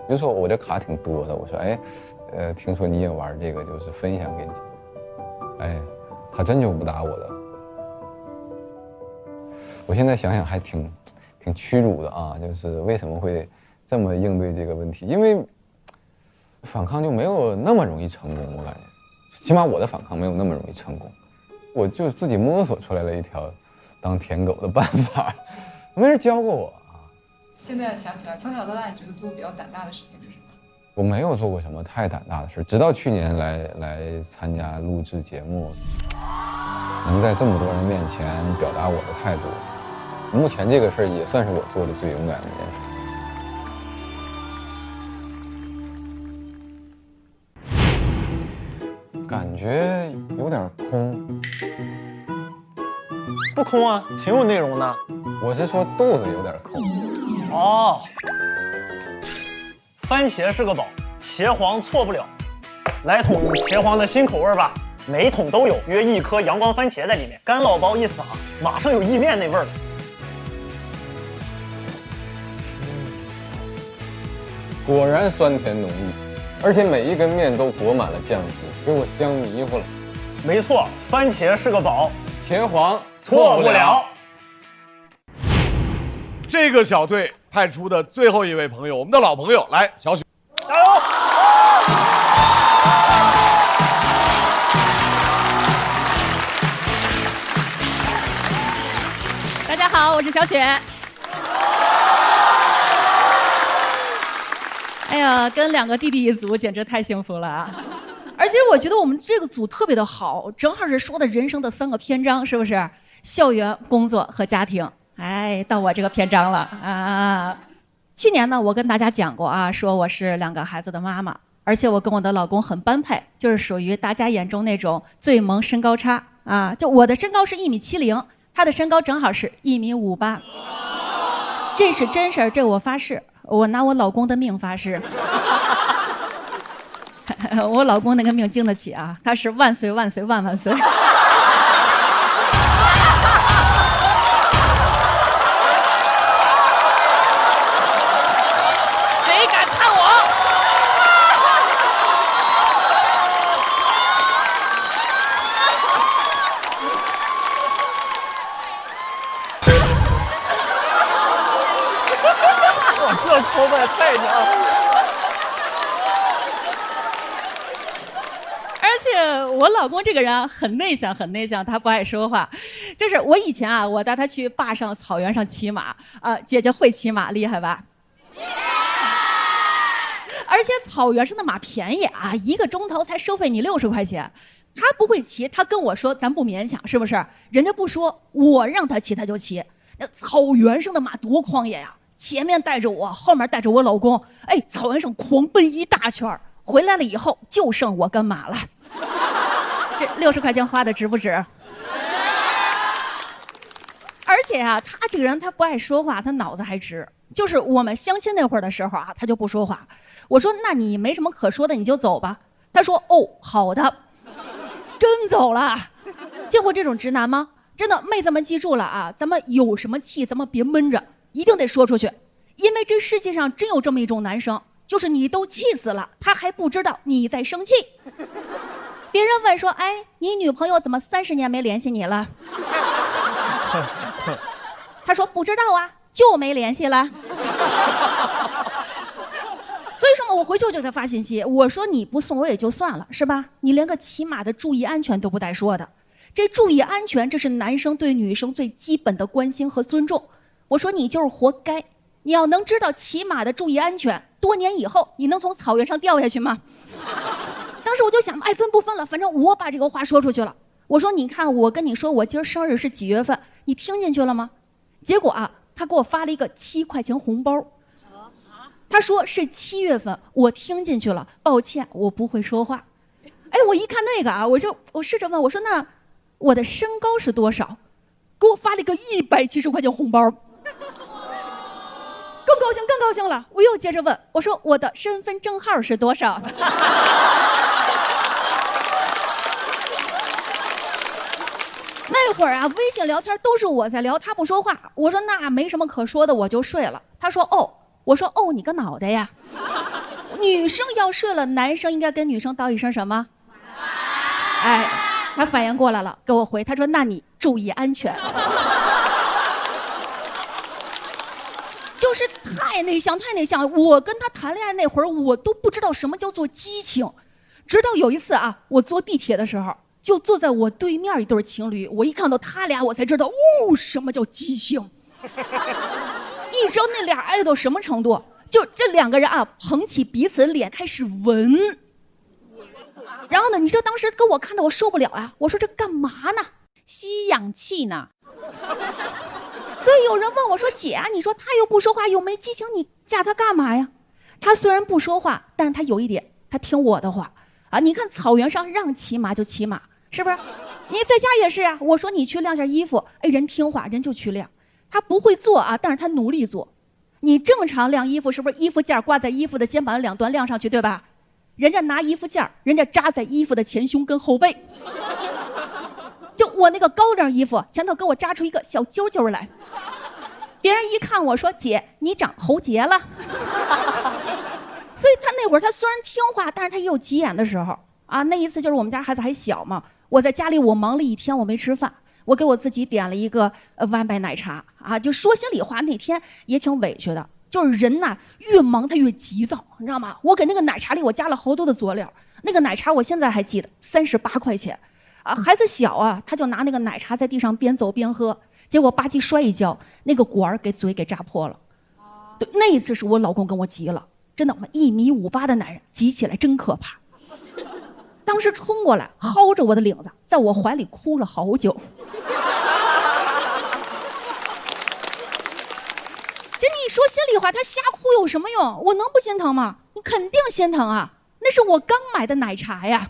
比如说我这卡挺多的，我说听说你也玩这个，就是分享给你。他真就不打我了。我现在想想还挺屈辱的啊，就是为什么会这么应对这个问题？因为反抗就没有那么容易成功，我感觉，起码我的反抗没有那么容易成功，我就自己摸索出来了一条当舔狗的办法，没人教过我。现在想起来，从小到大你觉得做比较胆大的事情是什么？我没有做过什么太胆大的事，直到去年来参加录制节目，能在这么多人面前表达我的态度，目前这个事儿也算是我做的最勇敢的一件事。感觉有点空，不空啊，挺有内容的。我是说肚子有点空。哦，番茄是个宝，茄皇错不了。来桶茄皇的新口味吧，每一桶都有约1颗阳光番茄在里面，干酪包一撒，马上有意面那味儿了。果然酸甜浓郁，而且每一根面都裹满了酱汁，给我香迷糊了。没错，番茄是个宝，茄皇错不了。这个小队派出的最后一位朋友，我们的老朋友，来，小雪，加油！大家好，我是小雪。哎呀，跟2个弟弟一组，简直太幸福了啊！而且我觉得我们这个组特别的好，正好是说的人生的3个篇章，是不是？校园、工作和家庭。哎，到我这个篇章了啊！去年呢，我跟大家讲过啊，说我是2个孩子的妈妈，而且我跟我的老公很般配，就是属于大家眼中那种最萌身高差啊。就我的身高是1.70米，他的身高正好是1.58米。这是真事儿，这我发誓，我拿我老公的命发誓。我老公那个命经得起啊，他是万岁万岁万万岁。谁敢看我？我这口吻太娘了。而且我老公这个人啊，很内向，很内向，他不爱说话。就是我以前啊，我带他去坝上草原上骑马，姐姐会骑马，厉害吧？而且草原上的马便宜啊，1个钟头才收费你60块钱。他不会骑，他跟我说咱不勉强，是不是？人家不说，我让他骑他就骑。那草原上的马多旷野呀，前面带着我，后面带着我老公，哎，草原上狂奔1大圈，回来了以后就剩我跟马了。这60块钱花的值不值？而且啊，他这个人他不爱说话，他脑子还直。就是我们相亲那会儿的时候啊，他就不说话。我说那你没什么可说的，你就走吧。他说哦，好的，真走了。见过这种直男吗？真的，妹子们记住了啊，咱们有什么气咱们别闷着，一定得说出去。因为这世界上真有这么一种男生，就是你都气死了，他还不知道你在生气。别人问说，哎，你女朋友怎么30年没联系你了？他说不知道啊，就没联系了。所以说嘛，我回去我就给他发信息，我说你不送我也就算了，是吧？你连个起码的注意安全都不带说的。这注意安全，这是男生对女生最基本的关心和尊重。我说你就是活该，你要能知道起码的注意安全，多年以后你能从草原上掉下去吗？当时我就想，爱分不分了，反正我把这个话说出去了。我说你看，我跟你说我今儿生日是几月份，你听进去了吗？结果啊，他给我发了一个7块钱红包，他说是7月份，我听进去了，抱歉，我不会说话。哎，我一看那个啊，我试着问，我说那我的身高是多少？给我发了一个170块钱红包，更高兴了。我又接着问，我说我的身份证号是多少？那会儿啊，微信聊天都是我在聊，他不说话。我说那没什么可说的，我就睡了。他说哦，我说哦，你个脑袋呀！女生要睡了，男生应该跟女生道一声什么？哎，他反应过来了，给我回，他说那你注意安全。就是太内向。我跟他谈恋爱那会儿，我都不知道什么叫做激情，直到有一次啊，我坐地铁的时候，就坐在我对面一对情侣，我一看到他俩，我才知道，什么叫激情。你知道那俩爱到什么程度？就这2个人啊，捧起彼此的脸开始闻。然后呢，你知道当时跟我看到我受不了啊，我说这干嘛呢？吸氧气呢。所以有人问我说，姐啊，你说他又不说话又没激情，你嫁他干嘛呀？他虽然不说话，但是他有一点，他听我的话啊。你看草原上让骑马就骑马，是不是？你在家也是啊，我说你去晾下衣服，哎，人听话，人就去晾。他不会做啊，但是他努力做。你正常晾衣服，是不是衣服件挂在衣服的肩膀的两端晾上去，对吧？人家拿衣服件，人家扎在衣服的前胸跟后背。就我那个高领衣服，前头给我扎出一个小揪揪来。别人一看我说：“姐，你长喉结了。”所以他那会儿他虽然听话，但是他也有急眼的时候啊。那一次就是我们家孩子还小嘛，我在家里我忙了一天，我没吃饭。我给我自己点了一个外卖奶茶啊，就说心里话，那天也挺委屈的。就是人呐，越忙他越急躁，你知道吗？我给那个奶茶里我加了好多的佐料，那个奶茶我现在还记得，38块钱，啊，孩子小啊，他就拿那个奶茶在地上边走边喝，结果吧唧摔一跤，那个管儿给嘴给扎破了。对，那一次是我老公跟我急了，真的，我们1.58米的男人急起来真可怕。当时冲过来薅着我的领子，在我怀里哭了好久。这你说心里话，他瞎哭有什么用？我能不心疼吗？你肯定心疼啊，那是我刚买的奶茶呀。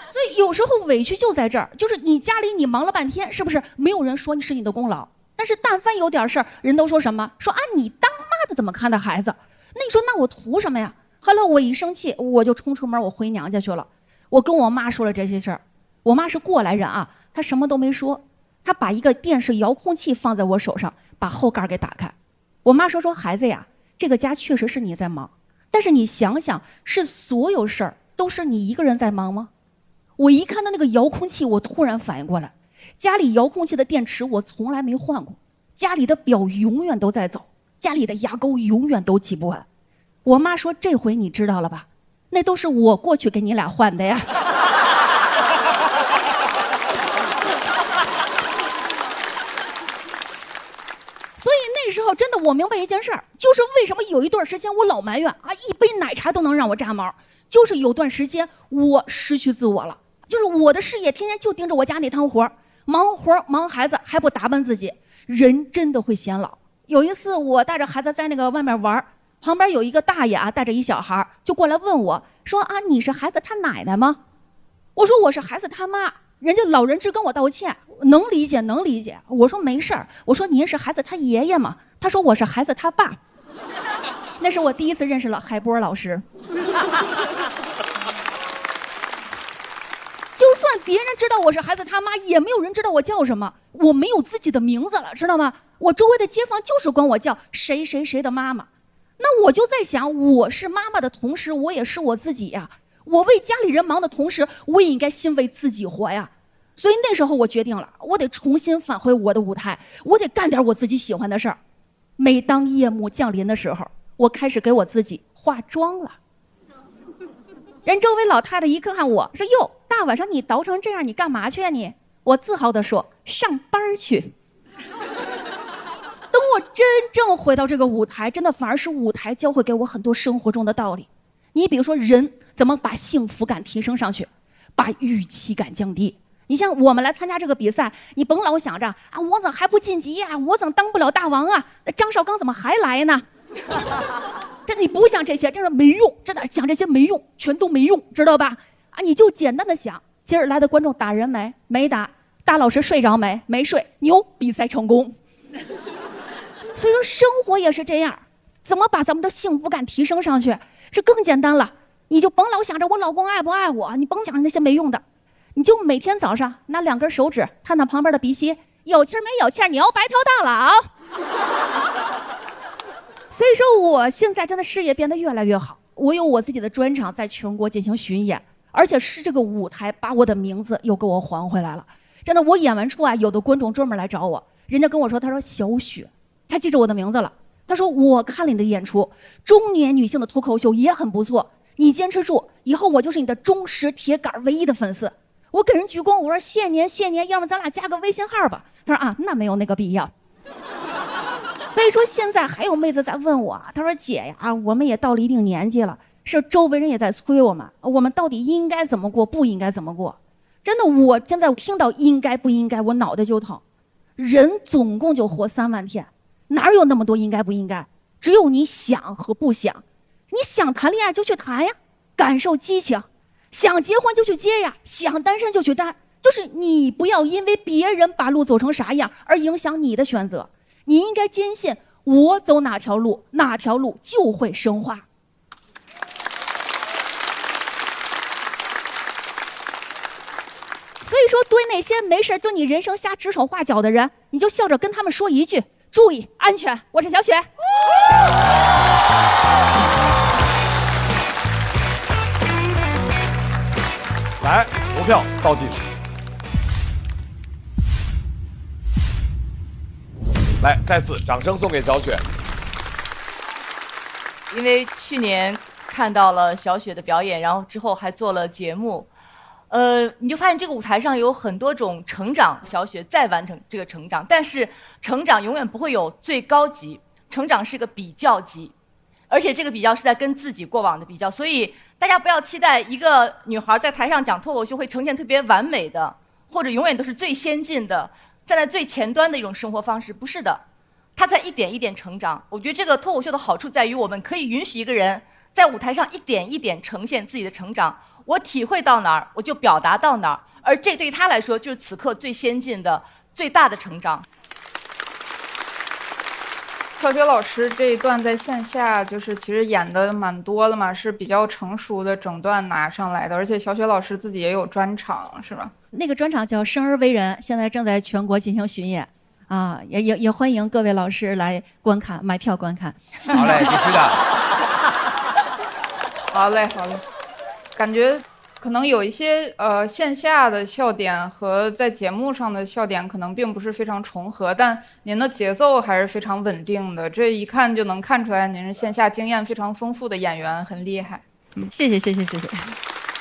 所以有时候委屈就在这儿，就是你家里你忙了半天，是不是没有人说是你的功劳？但是但凡有点事儿，人都说什么？说啊，你当妈的怎么看待孩子？那你说那我图什么呀？后来我一生气，我就冲出门，我回娘家去了。我跟我妈说了这些事儿，我妈是过来人啊，她什么都没说，她把一个电视遥控器放在我手上，把后盖给打开。我妈说孩子呀，这个家确实是你在忙，但是你想想，是所有事儿都是你一个人在忙吗？我一看到那个遥控器，我突然反应过来，家里遥控器的电池我从来没换过，家里的表永远都在走，家里的牙膏永远都挤不完。我妈说这回你知道了吧，那都是我过去给你俩换的呀。所以那时候真的我明白一件事儿，就是为什么有一段时间我老埋怨啊，一杯奶茶都能让我炸毛，就是有段时间我失去自我了，就是我的事业天天就盯着我家那摊活，忙活忙孩子还不打扮自己，人真的会显老。有一次我带着孩子在那个外面玩，旁边有一个大爷啊，带着一小孩就过来问我说啊，你是孩子他奶奶吗？我说我是孩子他妈。人家老人只跟我道歉，能理解能理解。我说没事儿，我说您是孩子他爷爷吗？他说我是孩子他爸。那是我第一次认识了海波老师。就算别人知道我是孩子他妈，也没有人知道我叫什么，我没有自己的名字了，知道吗？我周围的街坊就是管我叫谁谁谁的妈妈。那我就在想，我是妈妈的同时，我也是我自己呀。我为家里人忙的同时，我也应该先为自己活呀。所以那时候我决定了，我得重新返回我的舞台，我得干点我自己喜欢的事儿。每当夜幕降临的时候，我开始给我自己化妆了。人周围老太太一看我说：“哟，大晚上你捯成这样，你干嘛去啊你？”我自豪地说：“上班去。”等我真正回到这个舞台，真的反而是舞台教会给我很多生活中的道理。你比如说，人怎么把幸福感提升上去，把预期感降低。你像我们来参加这个比赛，你甭老想着啊，我怎么还不晋级呀？我怎么当不了大王啊？张绍刚怎么还来呢？这你不想这些，真是没用，真的讲这些没用，全都没用，知道吧？啊，你就简单的想，今儿来的观众打人没？没打。大老师睡着没？没睡。牛，比赛成功。所以说，生活也是这样。怎么把咱们的幸福感提升上去？是更简单了，你就甭老想着我老公爱不爱我，你甭讲那些没用的，你就每天早上拿2根手指探探旁边的鼻息，有气儿没有气儿，你要白头到老。所以说，我现在真的事业变得越来越好，我有我自己的专场在全国进行巡演，而且是这个舞台把我的名字又给我还回来了。真的，我演完出啊，有的观众专门来找我，人家跟我说，他说小雪，他记着我的名字了。他说我看了你的演出，中年女性的脱口秀也很不错，你坚持住，以后我就是你的忠实铁杆唯一的粉丝。我给人鞠躬，我说谢您谢您，要么咱俩加个微信号吧。他说啊，那没有那个必要。所以说现在还有妹子在问我，她说姐呀，我们也到了一定年纪了，是周围人也在催我们到底应该怎么过，不应该怎么过。真的，我现在听到应该不应该，我脑袋就疼。人总共就活3万天，哪有那么多应该不应该？只有你想和不想。你想谈恋爱就去谈呀，感受激情；想结婚就去结呀，想单身就去单。就是你不要因为别人把路走成啥样而影响你的选择，你应该坚信我走哪条路，哪条路就会升华。所以说，对那些没事对你人生瞎指手画脚的人，你就笑着跟他们说一句：注意安全。我是小雪。来，投票倒计时。来，再次掌声送给小雪。因为去年看到了小雪的表演，然后之后还做了节目，你就发现这个舞台上有很多种成长，小雪再完成这个成长，但是成长永远不会有最高级，成长是个比较级，而且这个比较是在跟自己过往的比较，所以大家不要期待一个女孩在台上讲脱口秀会呈现特别完美的，或者永远都是最先进的，站在最前端的一种生活方式，不是的，她在一点一点成长。我觉得这个脱口秀的好处在于，我们可以允许一个人在舞台上一点一点呈现自己的成长，我体会到哪儿，我就表达到哪儿，而这对于他来说就是此刻最先进的、最大的成长。小雪老师这一段在线下就是其实演的蛮多的嘛，是比较成熟的整段拿上来的，而且小雪老师自己也有专场，是吧？那个专场叫《生而为人》，现在正在全国进行巡演，啊，也欢迎各位老师来观看，买票观看。好嘞，必须的。好嘞，好嘞。感觉可能有一些线下的笑点和在节目上的笑点可能并不是非常重合，但您的节奏还是非常稳定的，这一看就能看出来您是线下经验非常丰富的演员，很厉害。谢谢谢谢谢谢。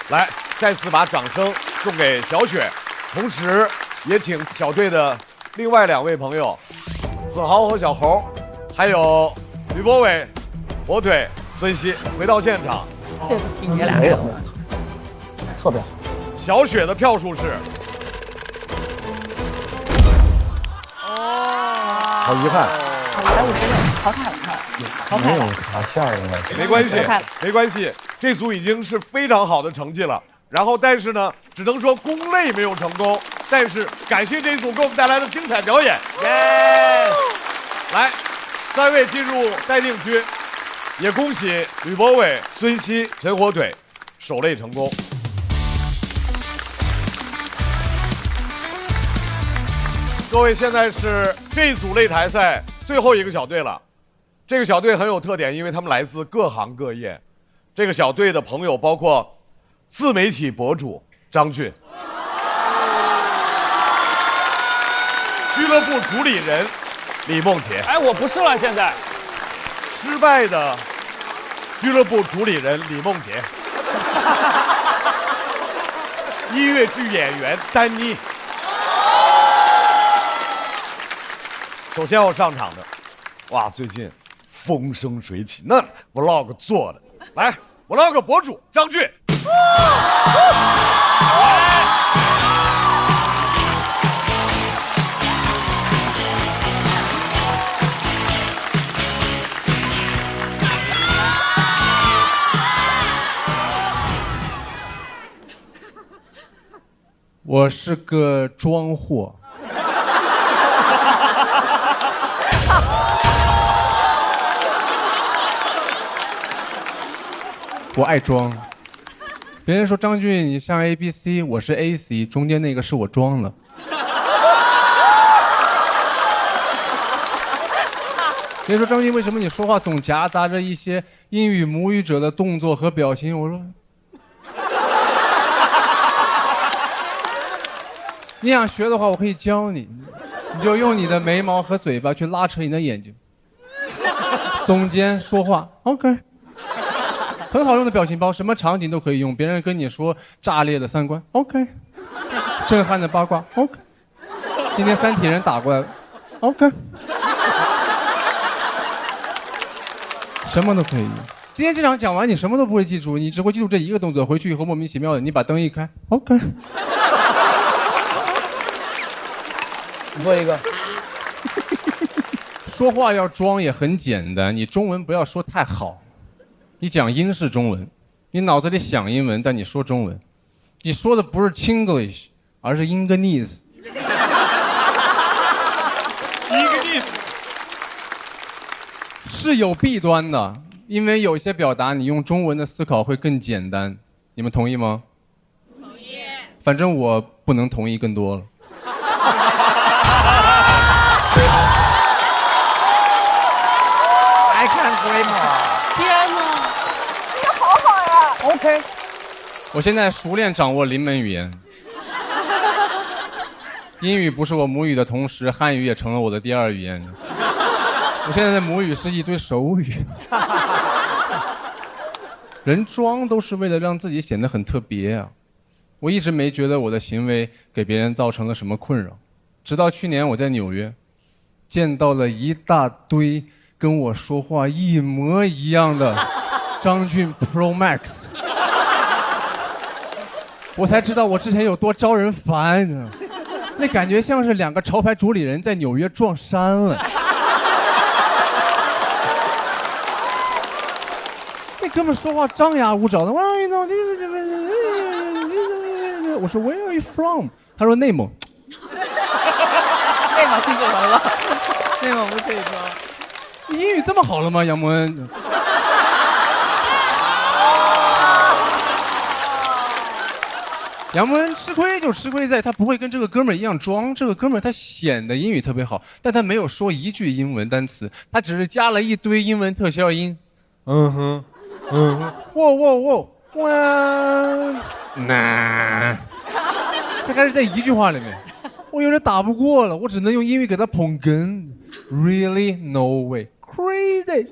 来，再次把掌声送给小雪，同时也请小队的另外2位朋友子豪和小猴，还有吕博伟、火腿、孙熙回到现场。对不起你俩。特别好。小雪的票数是，好遗憾156淘汰了，淘汰了。卡线应该是。没关系，没关系，这组已经是非常好的成绩了。然后，但是呢，只能说攻类没有成功，但是感谢这一组给我们带来的精彩表演。耶！来，3位进入待定区，也恭喜吕博伟、孙熙、陈火腿首类成功。各位，现在是这一组擂台赛最后一个小队了。这个小队很有特点，因为他们来自各行各业。这个小队的朋友包括自媒体博主张俊，俱乐部主理人李梦洁。哎，我不是了，现在失败的俱乐部主理人李梦洁，音乐剧演员丹妮。首先要上场的，哇，最近风生水起，那 vlog 做的，来 vlog 博主张俊。我是个装货。我爱装，别人说张俊你像 ABC， 我是 AC， 中间那个是我装了。别人说张俊为什么你说话总夹杂着一些英语母语者的动作和表情？我说，你想学的话，我可以教你，你就用你的眉毛和嘴巴去拉扯你的眼睛，耸肩说话 ，OK。很好用的表情包，什么场景都可以用。别人跟你说炸裂的3观 ，OK； 震撼的八卦 ，OK； 今天3体人打过来了 ，OK； 什么都可以用。今天这场讲完，你什么都不会记住，你只会记住这一个动作。回去以后莫名其妙的，你把灯一开 ，OK。你做一个。说话要装也很简单，你中文不要说太好。你讲英式中文，你脑子里想英文，但你说中文，你说的不是 Chinglish，而是 English。English 是有弊端的，因为有些表达你用中文的思考会更简单。你们同意吗？同意。反正我不能同意更多了。还看规模？天哪，这个好好呀。OK， 我现在熟练掌握临门语言。英语不是我母语的同时，汉语也成了我的第二语言。我现在的母语是一堆手语。人装都是为了让自己显得很特别啊！我一直没觉得我的行为给别人造成了什么困扰，直到去年我在纽约见到了一大堆跟我说话一模一样的张俊 Pro Max， 我才知道我之前有多招人烦，你知道吗？那感觉像是2个潮牌主理人在纽约撞衫了。那哥们说话张牙舞爪的，我说 Where are you from？ 他说内蒙。内蒙听怎么了？内蒙不可以说。你英语这么好了吗，杨蒙恩？杨蒙恩吃亏就吃亏在他不会跟这个哥们儿一样装，这个哥们儿他显得英语特别好，但他没有说一句英文单词，他只是加了一堆英文特效音。嗯哼，嗯哼，哇，那，这还是在一句话里面，我有点打不过了，我只能用英语给他捧哏。Really? No way. Crazy.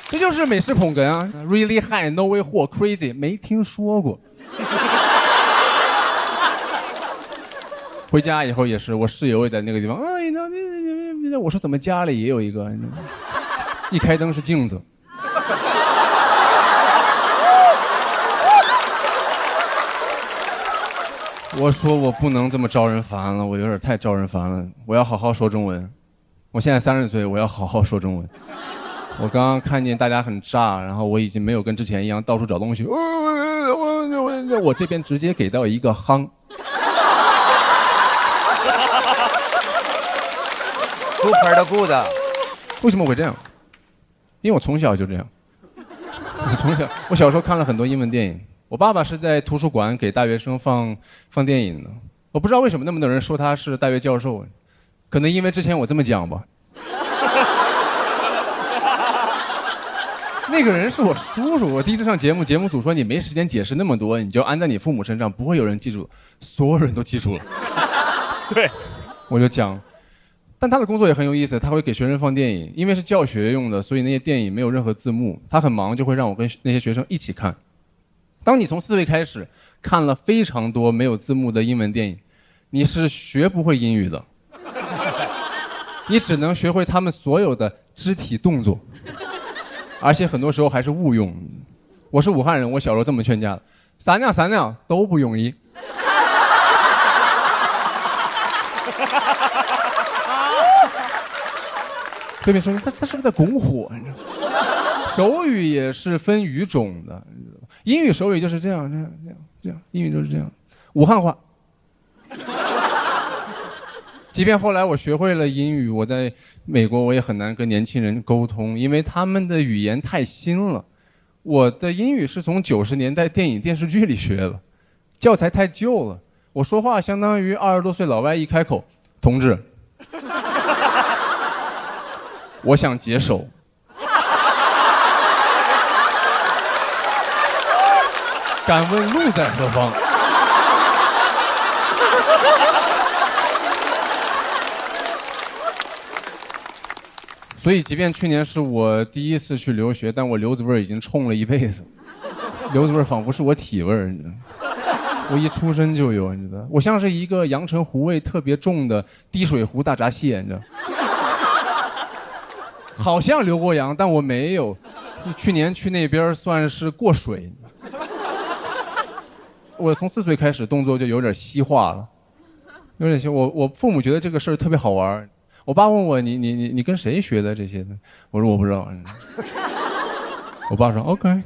这就是美式捧哏啊 ！Really high, no way 或 crazy， 没听说过。回家以后也是，我室友也在那个地方。我说怎么家里也有一个？一开灯是镜子。我说我不能这么招人烦了，我有点太招人烦了。我要好好说中文。我现在30岁，我要好好说中文。我刚刚看见大家很炸，然后我已经没有跟之前一样到处找东西。我这边直接给到一个夯。Super 的 good。为什么我会这样？因为我从小就这样。我小时候看了很多英文电影。我爸爸是在图书馆给大学生放电影的。我不知道为什么那么多人说他是大学教授，可能因为之前我这么讲吧。那个人是我叔叔，我第一次上节目，节目组说你没时间解释那么多，你就安在你父母身上，不会有人记住，所有人都记住了。对，我就讲，但他的工作也很有意思，他会给学生放电影，因为是教学用的，所以那些电影没有任何字幕，他很忙，就会让我跟那些学生一起看。当你从4岁开始看了非常多没有字幕的英文电影，你是学不会英语的，你只能学会他们所有的肢体动作。而且很多时候还是误用。我是武汉人，我小时候这么劝架的：撒尿都不容易。对面说他是不是在拱火？手语也是分语种的，英语手语就是这样，英语就是这样，武汉话。即便后来我学会了英语，我在美国我也很难跟年轻人沟通，因为他们的语言太新了。我的英语是从90年代电影电视剧里学的，教材太旧了。我说话相当于20多岁老外一开口，同志，我想解手。敢问路在何方？所以，即便去年是我第一次去留学，但我瘤子味已经冲了一辈子。瘤子味仿佛是我体味，你知道吗？我一出生就有，你知道，我像是一个阳澄湖味特别重的滴水湖大闸蟹，你知道。好像留过洋，但我没有。去年去那边算是过水。我从4岁开始动作就有点西化了，有点西。我父母觉得这个事儿特别好玩。我爸问我你跟谁学的这些呢？我说我不知道。我爸说 OK。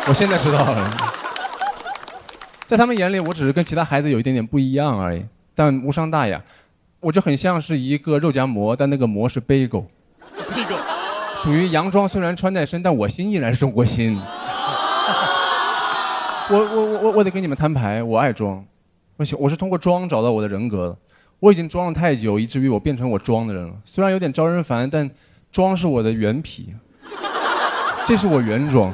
我现在知道了，在他们眼里，我只是跟其他孩子有一点点不一样而已，但无伤大雅。我就很像是一个肉夹馍，但那个馍是 bagel， 属于洋装，虽然穿在身，但我心依然是中国心。我得跟你们摊牌，我爱装，我是通过装找到我的人格的。我已经装了太久，以至于我变成我装的人了。虽然有点招人烦，但装是我的原皮，这是我原装。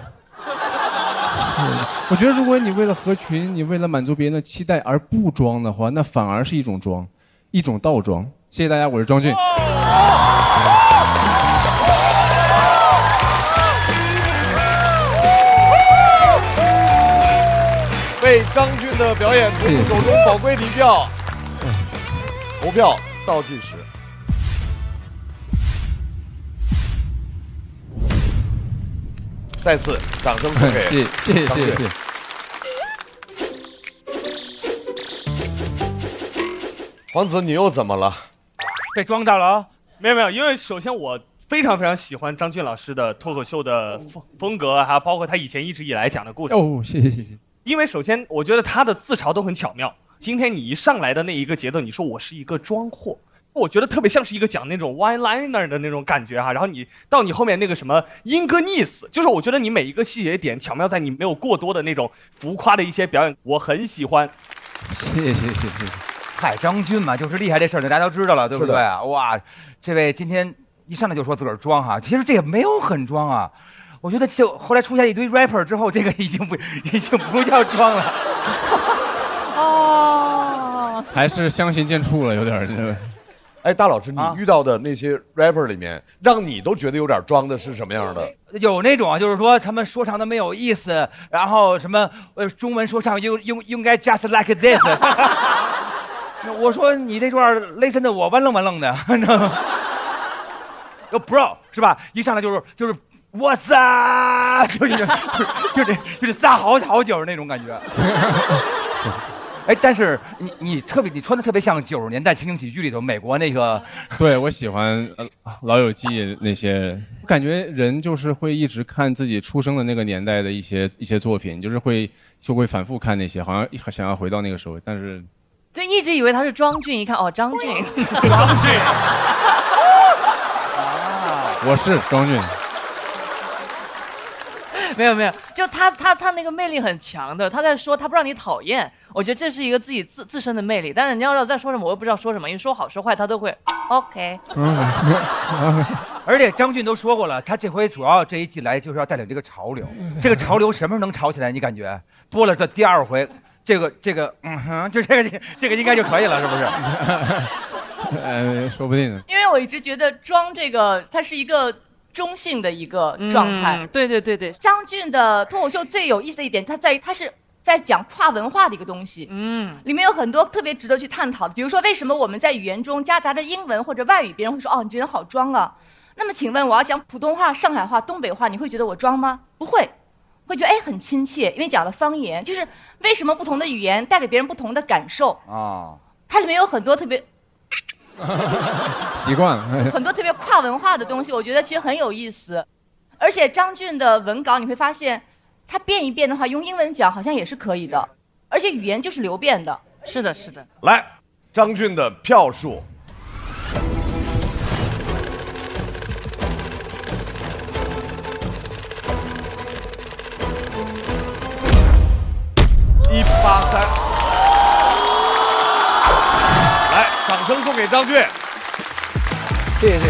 我觉得，如果你为了合群，你为了满足别人的期待而不装的话，那反而是一种装，一种倒装。谢谢大家，我是庄俊。为张俊的表演投入手中宝贵的一票。投票倒计时。再次掌声送给谢谢。黄子，你又怎么了？被装到了啊？没有，因为首先我非常喜欢张俊老师的脱口秀的风格，还有包括他以前一直以来讲的故事。哦，谢谢。因为首先我觉得他的自嘲都很巧妙。今天你一上来的那一个节奏，你说我是一个装货。我觉得特别像是一个讲那种 one liner 的那种感觉哈，然后你到你后面那个什么英歌逆死，就是我觉得你每一个细节点巧妙在你没有过多的那种浮夸的一些表演，我很喜欢。谢谢。嗨，张俊嘛，就是厉害这事儿，大家都知道了，对不对啊？哇，这位今天一上来就说自个儿装哈，其实这也没有很装啊。我觉得后来出现一堆 rapper 之后，这个已经不叫装了。哦，还是相形见绌了，有点对。哎，大老师，你遇到的那些 rapper 里面，让你都觉得有点装的是什么样的？有那种啊，就是说他们说唱的没有意思，然后什么中文说唱应该 just like this。我说你这段 listen 的我完愣的，你知道吗？bro 是吧？一上来就是我操，就是撒好久那种感觉。哎，但是你穿的特别像90年代情景喜剧里头美国那个。对，我喜欢老友记那些，我感觉人就是会一直看自己出生的那个年代的一些作品，就会反复看那些，好像想要回到那个时候，但是。对，一直以为他是庄俊，一看哦，张俊。张俊。我是庄俊。没有，就他那个魅力很强的，他在说他不让你讨厌，我觉得这是一个自己自身的魅力。但是你要让我再说什么，我又不知道说什么，因为说好说坏他都会 OK。而且张俊都说过了，他这回主要这一季来就是要带领这个潮流，这个潮流什么时候能潮起来？你感觉播了这第2回，这个就这个应该就可以了，是不是？说不定呢。因为我一直觉得装这个它是一个中性的一个状态。对。张俊的脱口秀最有意思的一点，他在于他是在讲跨文化的一个东西。里面有很多特别值得去探讨的，比如说为什么我们在语言中夹杂着英文或者外语，别人会说哦，你这人好装啊。那么请问我要讲普通话、上海话、东北话，你会觉得我装吗？不会。会觉得很亲切，因为讲了方言，就是为什么不同的语言带给别人不同的感受啊？它里面有很多特别习惯了很多特别跨文化的东西，我觉得其实很有意思。而且张俊的文稿你会发现，他变一变的话，用英文讲好像也是可以的，而且语言就是流变的。是的。来，张俊的票数。183，来，掌声送给张俊。谢谢。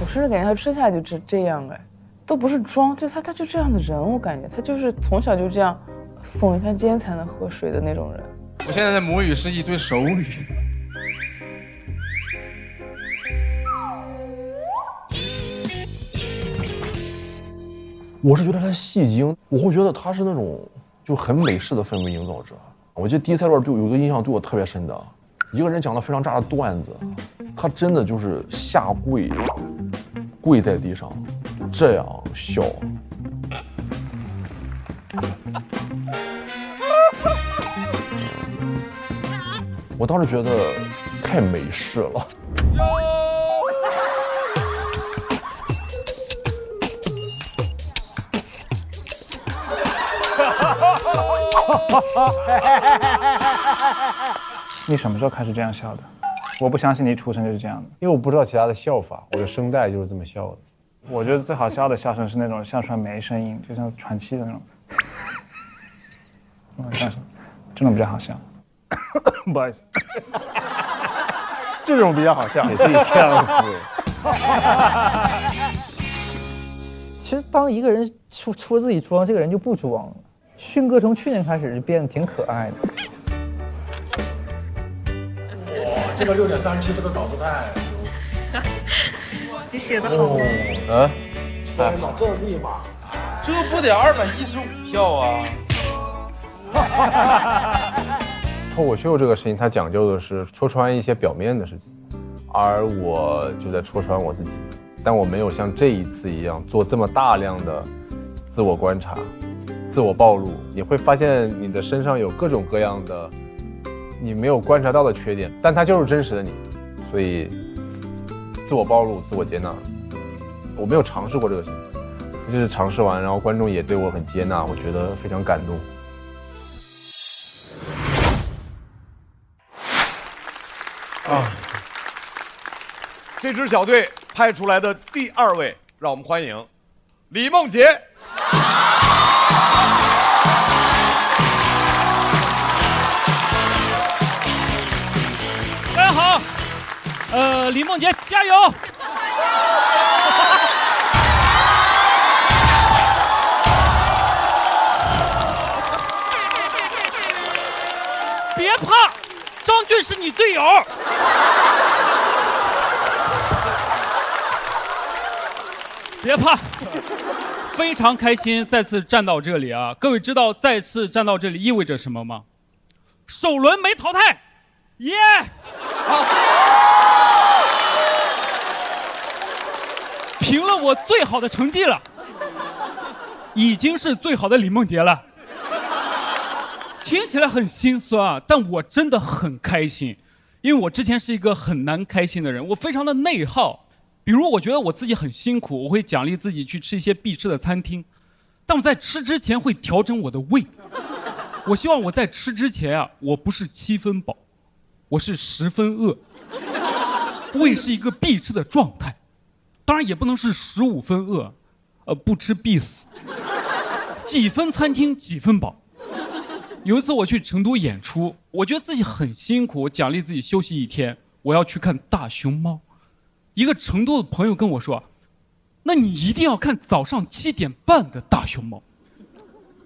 我甚至感觉他生下来就这样哎，都不是装，就是他就这样的人，我感觉他就是从小就这样，耸一下肩才能喝水的那种人。我现在的母语是一堆手语。我是觉得他戏精，我会觉得他是那种就很美式的氛围营造者。我记得第一赛段对有一个印象对我特别深的，一个人讲了非常炸的段子，他真的就是下跪在地上，这样笑。我当时觉得太美式了。你什么时候开始这样笑的？我不相信你出生就是这样的，因为我不知道其他的笑法，我的声带就是这么笑的。我觉得最好笑的笑声是那种笑出来没声音，就像喘气的那种。这种比较好笑。不好意思，这种比较好笑。给自己呛死。其实当一个人出自己装，这个人就不装了。迅哥从去年开始就变得挺可爱的。哇，这个6点37这个稿子太……你写的好吗？太好，这密码，这不得215票啊！脱口秀这个事情，它讲究的是戳穿一些表面的事情，而我就在戳穿我自己，但我没有像这一次一样做这么大量的自我观察、自我暴露。你会发现你的身上有各种各样的你没有观察到的缺点，但它就是真实的你，所以自我暴露、自我接纳，我没有尝试过这个事情，就是尝试完，然后观众也对我很接纳，我觉得非常感动。这支小队派出来的第2位，让我们欢迎李梦洁。大家好，李梦洁加油！别怕，张俊是你队友。别怕，非常开心再次站到这里啊！各位知道再次站到这里意味着什么吗？首轮没淘汰，耶！评了我最好的成绩了，已经是最好的李梦洁了。听起来很心酸啊，但我真的很开心，因为我之前是一个很难开心的人，我非常的内耗。比如我觉得我自己很辛苦，我会奖励自己去吃一些必吃的餐厅，但我在吃之前会调整我的胃。我希望我在吃之前啊，我不是7分饱，我是10分饿。胃是一个必吃的状态，当然也不能是15分饿，不吃必死。几分餐厅几分饱。有一次我去成都演出，我觉得自己很辛苦，我奖励自己休息1天，我要去看大熊猫。一个成都的朋友跟我说，那你一定要看早上7点半的大熊猫，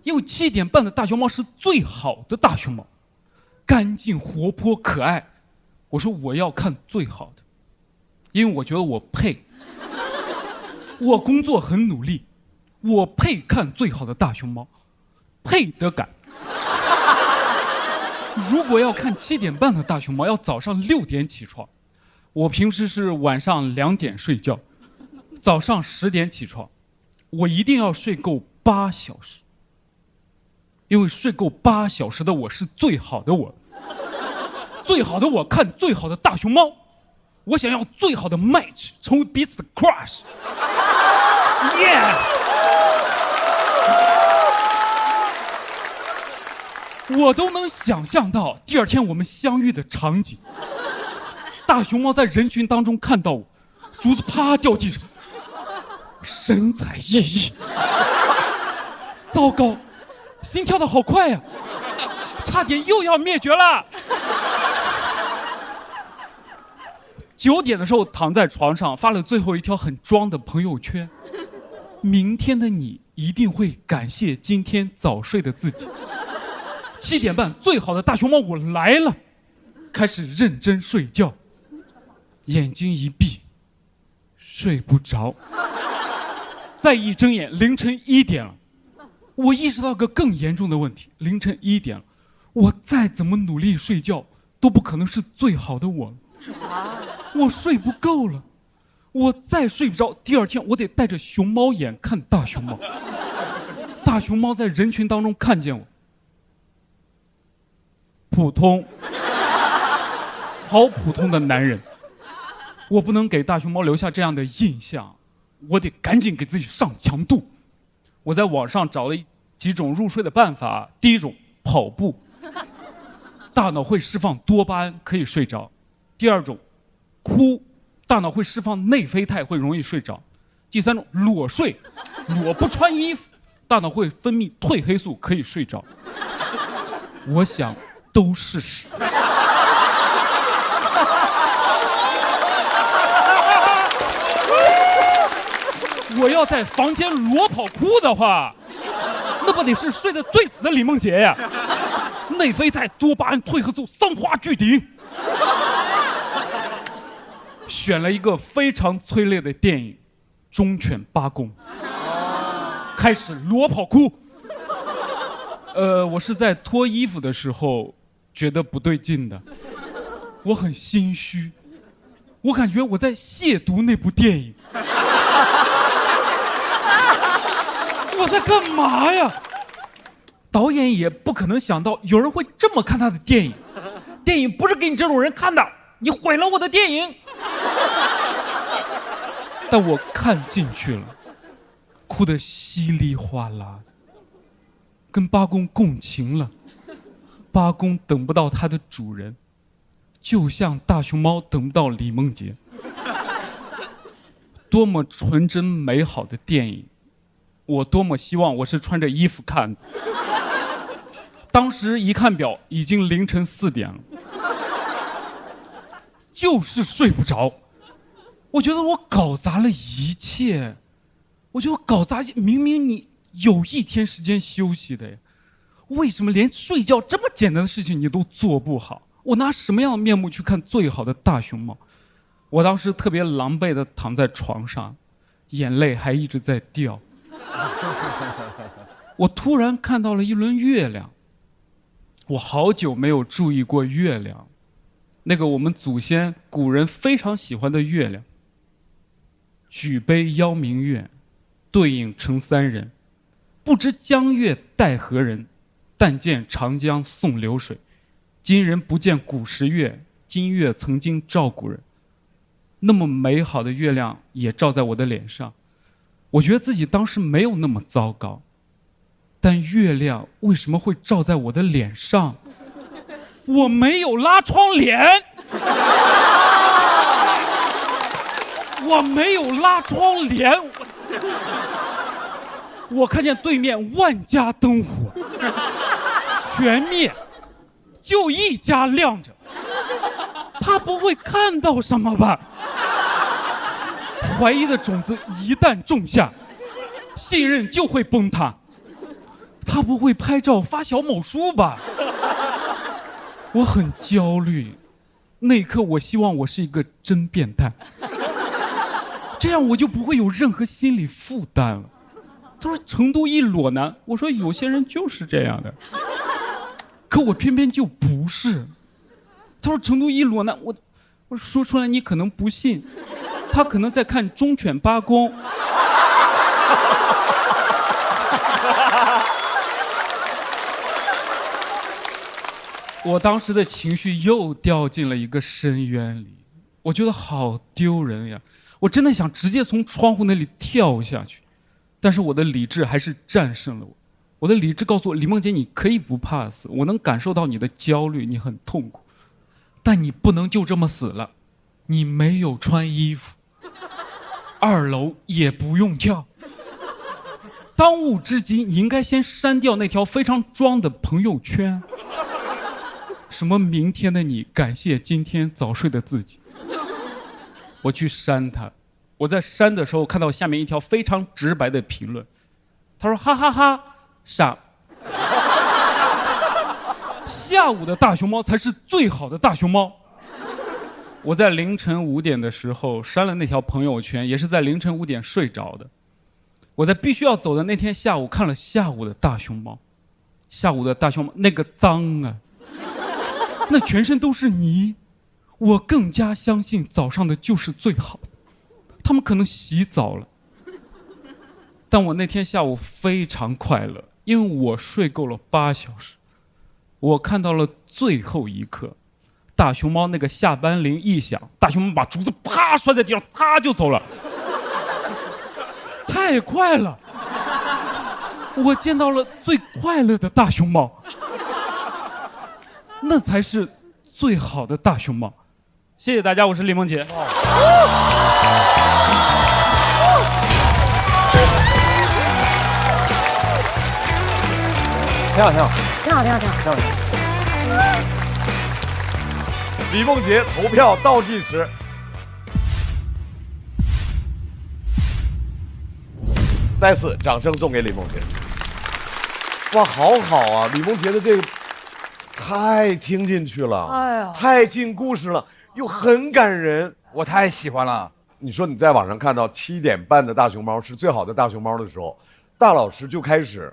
因为7点半的大熊猫是最好的大熊猫，干净活泼可爱。我说我要看最好的，因为我觉得我配，我工作很努力，我配看最好的大熊猫，配得感。如果要看7点半的大熊猫，要早上6点起床。我平时是晚上2点睡觉，早上10点起床，我一定要睡够8小时，因为睡够8小时的我是最好的我，最好的我看最好的大熊猫，我想要最好的 match， 成为彼此的 crush， 耶！我都能想象到第2天我们相遇的场景。大熊猫在人群当中看到我，竹子啪掉地上，神采奕奕。糟糕，心跳的好快呀，差点又要灭绝了。9点的时候躺在床上发了最后一条很装的朋友圈，明天的你一定会感谢今天早睡的自己。7点半最好的大熊猫我来了，开始认真睡觉。眼睛一闭，睡不着。再一睁眼，凌晨1点了。我意识到个更严重的问题，凌晨1点了，我再怎么努力睡觉，都不可能是最好的我了。我睡不够了，我再睡不着，第2天我得戴着熊猫眼看大熊猫。大熊猫在人群当中看见我，普通。好普通的男人。我不能给大熊猫留下这样的印象，我得赶紧给自己上强度。我在网上找了几种入睡的办法。第一种，跑步，大脑会释放多巴胺，可以睡着。第二种，哭，大脑会释放内啡肽，会容易睡着。第三种，裸睡，裸不穿衣服，大脑会分泌褪黑素，可以睡着。我想都试试。我要在房间裸跑哭的话，那不得是睡得最死的李梦洁呀？内啡肽、多巴胺、褪黑素三花聚顶。选了一个非常催泪的电影《忠犬八公》，开始裸跑哭。我是在脱衣服的时候觉得不对劲的，我很心虚，我感觉我在亵渎那部电影。我在干嘛呀？导演也不可能想到有人会这么看他的电影，电影不是给你这种人看的，你毁了我的电影。但我看进去了，哭得稀里哗啦的，跟八公共情了。八公等不到他的主人，就像大熊猫等不到李梦洁。多么纯真美好的电影，我多么希望我是穿着衣服看的。当时一看表，已经凌晨4点了，就是睡不着。我觉得我搞砸了一切，我觉得我搞砸一切。明明你有一天时间休息的呀，为什么连睡觉这么简单的事情你都做不好？我拿什么样的面目去看最好的大熊猫？我当时特别狼狈地躺在床上，眼泪还一直在掉。我突然看到了一轮月亮，我好久没有注意过月亮，那个我们祖先古人非常喜欢的月亮。举杯邀明月，对影成三人。不知江月待何人？但见长江送流水。今人不见古时月，今月曾经照古人。那么美好的月亮也照在我的脸上，我觉得自己当时没有那么糟糕。但月亮为什么会照在我的脸上？我没有拉窗帘。我没有拉窗帘，我看见对面万家灯火全灭，就一家亮着。他不会看到什么吧？怀疑的种子一旦种下，信任就会崩塌。他不会拍照发小某书吧？我很焦虑，那一刻我希望我是一个真变态。这样我就不会有任何心理负担了。他说成都一裸男，我说有些人就是这样的，可我偏偏就不是。他说成都一裸男，我说出来你可能不信，他可能在看《忠犬八公》。我当时的情绪又掉进了一个深渊里，我觉得好丢人呀。我真的想直接从窗户那里跳下去，但是我的理智还是战胜了我。我的理智告诉我，李梦洁，你可以不怕死，我能感受到你的焦虑，你很痛苦，但你不能就这么死了。你没有穿衣服，2楼也不用跳。当务之急，你应该先删掉那条非常装的朋友圈。什么明天的你感谢今天早睡的自己。我去删它，我在删的时候看到下面一条非常直白的评论，他说哈哈哈傻，下午的大熊猫才是最好的大熊猫。我在凌晨5点的时候删了那条朋友圈，也是在凌晨5点睡着的。我在必须要走的那天下午看了下午的大熊猫，下午的大熊猫那个脏啊，那全身都是泥。我更加相信早上的就是最好的，他们可能洗澡了。但我那天下午非常快乐，因为我睡够了8小时。我看到了最后一刻，大熊猫那个下班铃一响，大熊猫把竹子啪摔在地上，嚓就走了，太快了。我见到了最快乐的大熊猫，那才是最好的大熊猫。谢谢大家，我是李梦洁。挺好，挺好，挺好，挺好，挺好，挺好。李梦洁投票倒计时。再次掌声送给李梦洁。哇，好好啊！李梦洁的这个太听进去了，哎呀，太进故事了，又很感人，我太喜欢了。你说你在网上看到7点半的大熊猫是最好的大熊猫的时候，大老师就开始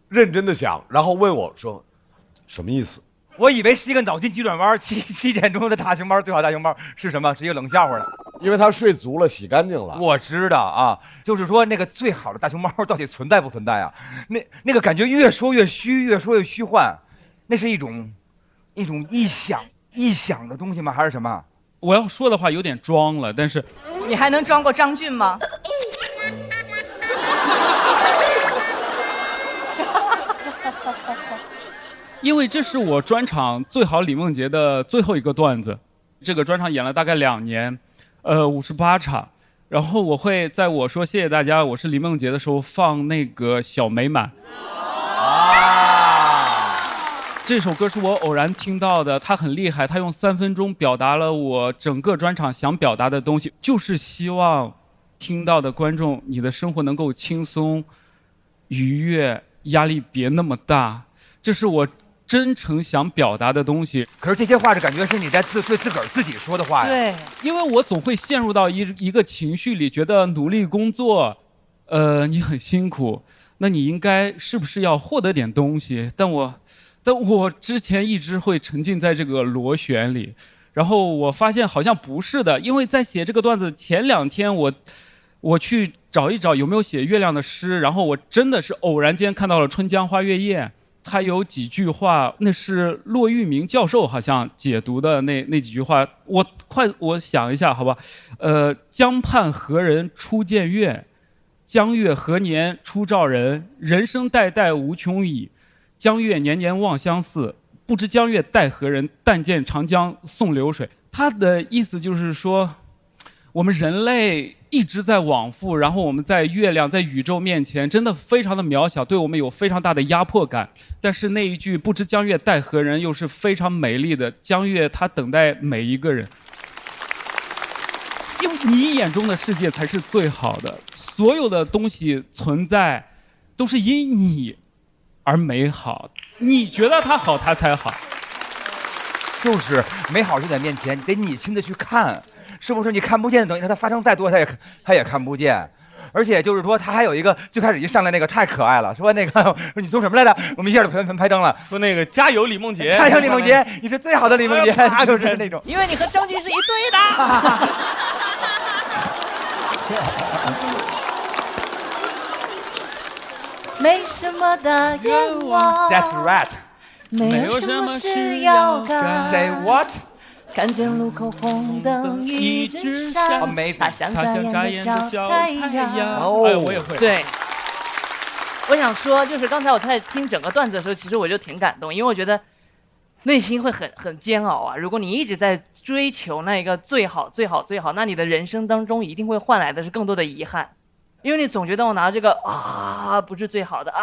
认真的想，然后问我说，什么意思？我以为是一个脑筋急转弯，7点钟的大熊猫最好大熊猫是什么？是一个冷笑话了，因为他睡足了，洗干净了。我知道啊，就是说那个最好的大熊猫到底存在不存在啊？那个感觉越说越虚，越说越虚幻，那是一种臆想的东西吗？还是什么？我要说的话有点装了，但是你还能装过张俊吗？因为这是我专场最好李梦洁的最后一个段子，这个专场演了大概2年，58场，然后我会在我说谢谢大家，我是李梦洁的时候放那个小美满。这首歌是我偶然听到的，它很厉害，它用3分钟表达了我整个专场想表达的东西，就是希望听到的观众，你的生活能够轻松、愉悦，压力别那么大，这是我真诚想表达的东西。可是这些话是感觉是你在对自个儿自己说的话呀。对，因为我总会陷入到一个情绪里，觉得努力工作，你很辛苦，那你应该是不是要获得点东西？但我之前一直会沉浸在这个螺旋里，然后我发现好像不是的，因为在写这个段子前2天我去找一找有没有写月亮的诗，然后我真的是偶然间看到了《春江花月夜》，他有几句话，那是骆玉明教授好像解读的那几句话，我想一下好吧，江畔何人初见月，江月何年初照人，人生代代无穷已，江月年年望相似，不知江月待何人，但见长江送流水。他的意思就是说，我们人类一直在往复，然后我们在月亮、在宇宙面前真的非常的渺小，对我们有非常大的压迫感。但是那一句不知江月待何人又是非常美丽的，江月它等待每一个人。因为你眼中的世界才是最好的，所有的东西存在都是因你而美好，你觉得它好，它才好。就是美好就在面前，得你亲自去看，是不是？你看不见的东西，它发生再多，它也看不见。而且就是说，他还有一个最开始一上来那个太可爱了，说那个说你说什么来着？我们一下就拍灯了，说那个加油李梦洁，加油李梦洁，你是最好的李梦洁，就是那种。因为你和张军是一对的。没什么的愿望 That's right。没有什么事要干。Say what？ 看见路口红灯一直闪，它像眨眼的小太阳。哎，我也会。对，我想说，就是刚才我在听整个段子的时候，其实我就挺感动，因为我觉得内心会很煎熬啊。如果你一直在追求那一个最好、最好、最好，那你的人生当中一定会换来的是更多的遗憾。因为你总觉得我拿这个不是最好的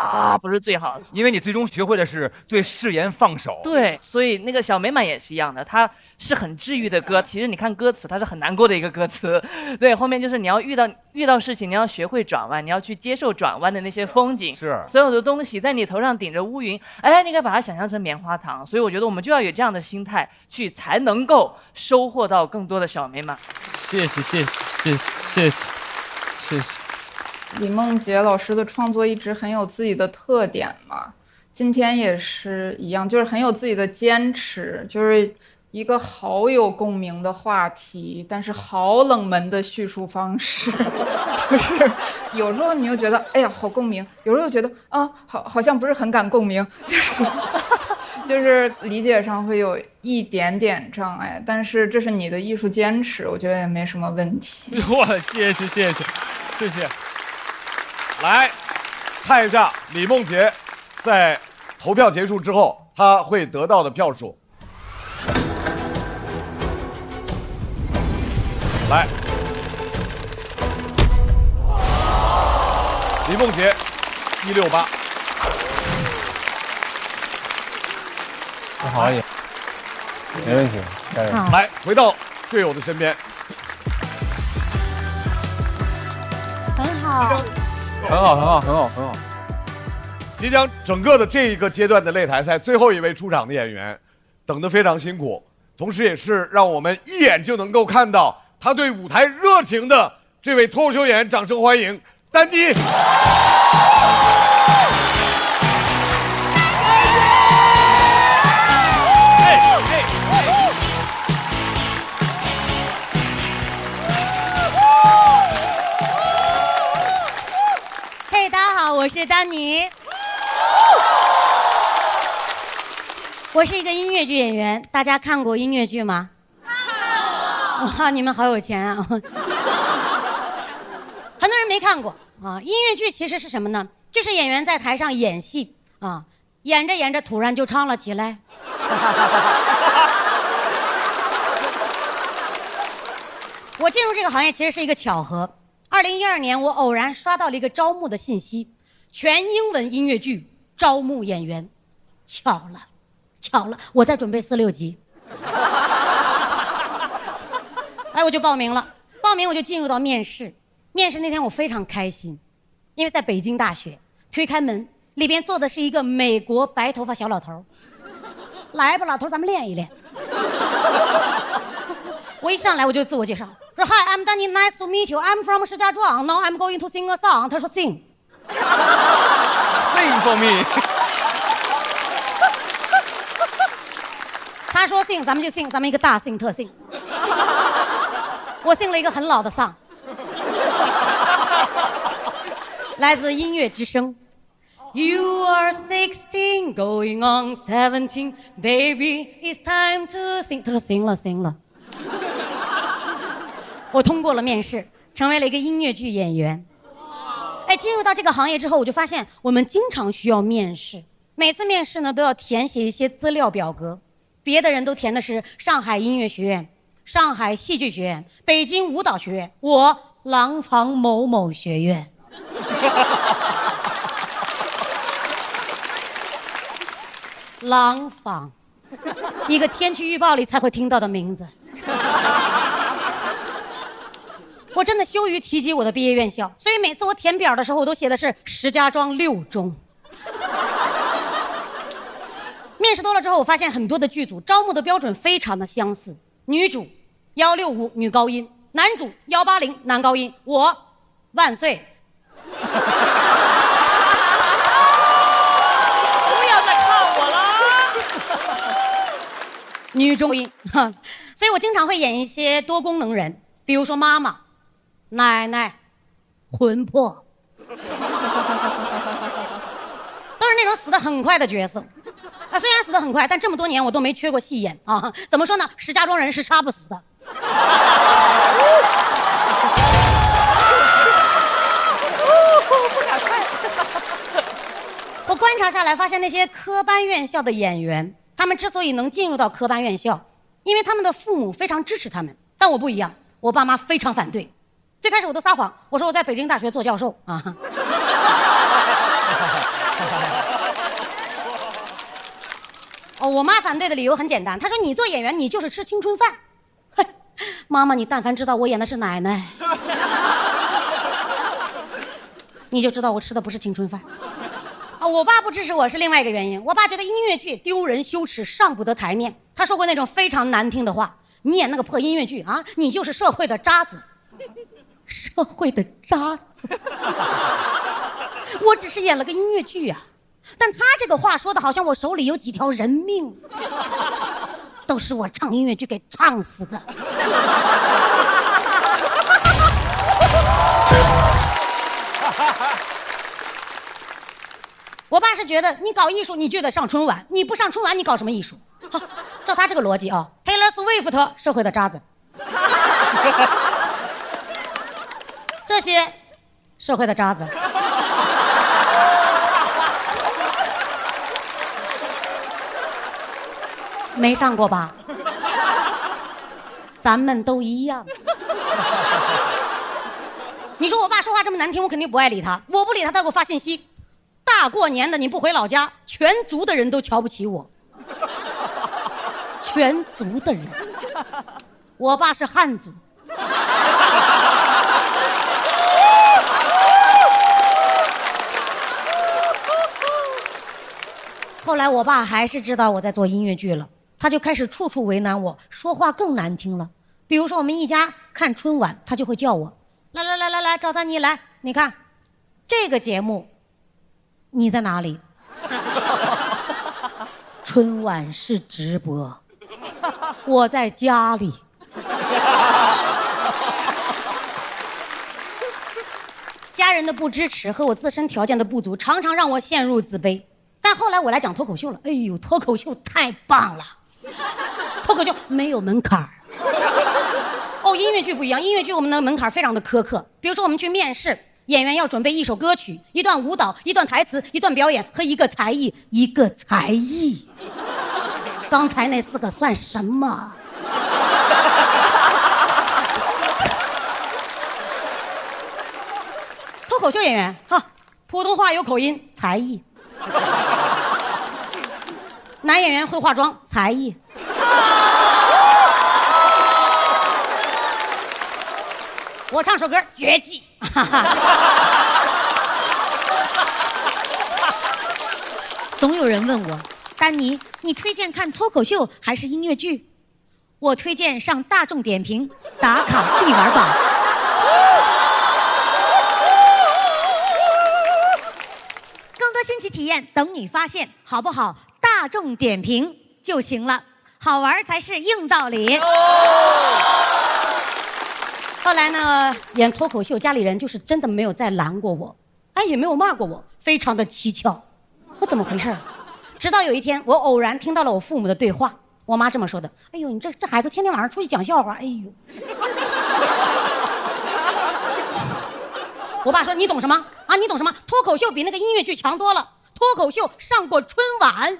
不是最好的，因为你最终学会的是对誓言放手。对，所以那个小美满也是一样的，它是很治愈的歌。其实你看歌词，它是很难过的一个歌词。对，后面就是你要遇到事情，你要学会转弯，你要去接受转弯的那些风景。是，所有的东西在你头上顶着乌云，哎，你可以把它想象成棉花糖。所以我觉得我们就要有这样的心态去，才能够收获到更多的小美满。谢谢。李梦洁老师的创作一直很有自己的特点嘛，今天也是一样，就是很有自己的坚持，就是一个好有共鸣的话题，但是好冷门的叙述方式，就是有时候你又觉得哎呀好共鸣，有时候又觉得好像不是很敢共鸣，就是理解上会有一点点障碍，但是这是你的艺术坚持，我觉得也没什么问题。哇，谢谢。来看一下李梦洁在投票结束之后，她会得到的票数。来，李梦洁168。不好也，没问题，加油！来，回到队友的身边。很好，很好。即将整个的这一个阶段的擂台赛最后一位出场的演员，等得非常辛苦，同时也是让我们一眼就能够看到他对舞台热情的这位脱口秀演员，掌声欢迎丹妮。嘿，大家好，我是丹妮。我是一个音乐剧演员，大家看过音乐剧吗？哇，你们好有钱啊！很多人没看过啊。音乐剧其实是什么呢？就是演员在台上演戏啊，演着演着突然就唱了起来。我进入这个行业其实是一个巧合。2012年，我偶然刷到了一个招募的信息，全英文音乐剧招募演员。巧了，我在准备4、6级。哎，我就报名了，我就进入到面试。面试那天我非常开心，因为在北京大学，推开门，里边坐的是一个美国白头发小老头。来吧，老头，咱们练一练。我一上来我就自我介绍，说 Hi, I'm Danny, nice to meet you. I'm from 石家庄. Now I'm going to sing a song. 他说 Sing. Sing for me. 他说 Sing， 咱们就 Sing， 咱们一个大 Sing 特 Sing。我 Sing 了一个很老的 song， 来自音乐之声。You are 16, going on 17, baby, it's time to sing。他说行了。我通过了面试，成为了一个音乐剧演员。哎，进入到这个行业之后，我就发现我们经常需要面试，每次面试呢都要填写一些资料表格。别的人都填的是上海音乐学院、上海戏剧学院、北京舞蹈学院，我廊坊某某学院。廊坊，一个天气预报里才会听到的名字。我真的羞于提及我的毕业院校，所以每次我填表的时候，我都写的是石家庄6中。面试多了之后，我发现很多的剧组招募的标准非常的相似，女主165女高音，男主180男高音，我万岁。不要再看我了。女中音，所以我经常会演一些多功能人，比如说妈妈、奶奶、魂魄，都是那种死得很快的角色。啊，虽然死得很快，但这么多年我都没缺过戏演啊。怎么说呢？石家庄人是杀不死的。我观察下来，发现那些科班院校的演员，他们之所以能进入到科班院校，因为他们的父母非常支持他们。但我不一样，我爸妈非常反对。最开始我都撒谎，我说我在北京大学做教授啊。哦，我妈反对的理由很简单，她说你做演员你就是吃青春饭。妈妈，你但凡知道我演的是奶奶，你就知道我吃的不是青春饭。啊，我爸不支持我是另外一个原因，我爸觉得音乐剧丢人羞耻，上不得台面。他说过那种非常难听的话，你演那个破音乐剧啊，你就是社会的渣子。社会的渣子。我只是演了个音乐剧啊。但他这个话说的好像我手里有几条人命，都是我唱音乐剧给唱死的。我爸是觉得你搞艺术，你就得上春晚，你不上春晚，你搞什么艺术？好，照他这个逻辑啊 ，Taylor Swift 社会的渣子，这些社会的渣子。没上过吧？咱们都一样。你说我爸说话这么难听，我肯定不爱理他。我不理他，他给我发信息：大过年的你不回老家，全族的人都瞧不起我。全族的人，我爸是汉族。后来我爸还是知道我在做音乐剧了。他就开始处处为难我，说话更难听了。比如说我们一家看春晚，他就会叫我来，赵丹妮来，你看这个节目，你在哪里？春晚是直播，我在家里。家人的不支持和我自身条件的不足，常常让我陷入自卑。但后来我来讲脱口秀了，哎呦，脱口秀太棒了。脱口秀没有门槛儿，哦，音乐剧不一样，音乐剧我们的门槛非常的苛刻。比如说我们去面试，演员要准备一首歌曲、一段舞蹈、一段台词、一段表演和一个才艺。刚才那4个算什么？脱口秀演员哈，普通话有口音，才艺。男演员会化妆，才艺。我唱首歌，绝技。总有人问我，丹妮，你推荐看脱口秀还是音乐剧？我推荐上大众点评打卡必玩榜。更多新奇体验等你发现，好不好？大众点评就行了，好玩才是硬道理。后来呢，演脱口秀，家里人就是真的没有再拦过我，哎，也没有骂过我，非常的蹊跷。我怎么回事？直到有一天，我偶然听到了我父母的对话，我妈这么说的：“哎呦，你这孩子天天晚上出去讲笑话，哎呦。”我爸说：“你懂什么啊？你懂什么？脱口秀比那个音乐剧强多了。脱口秀上过春晚。”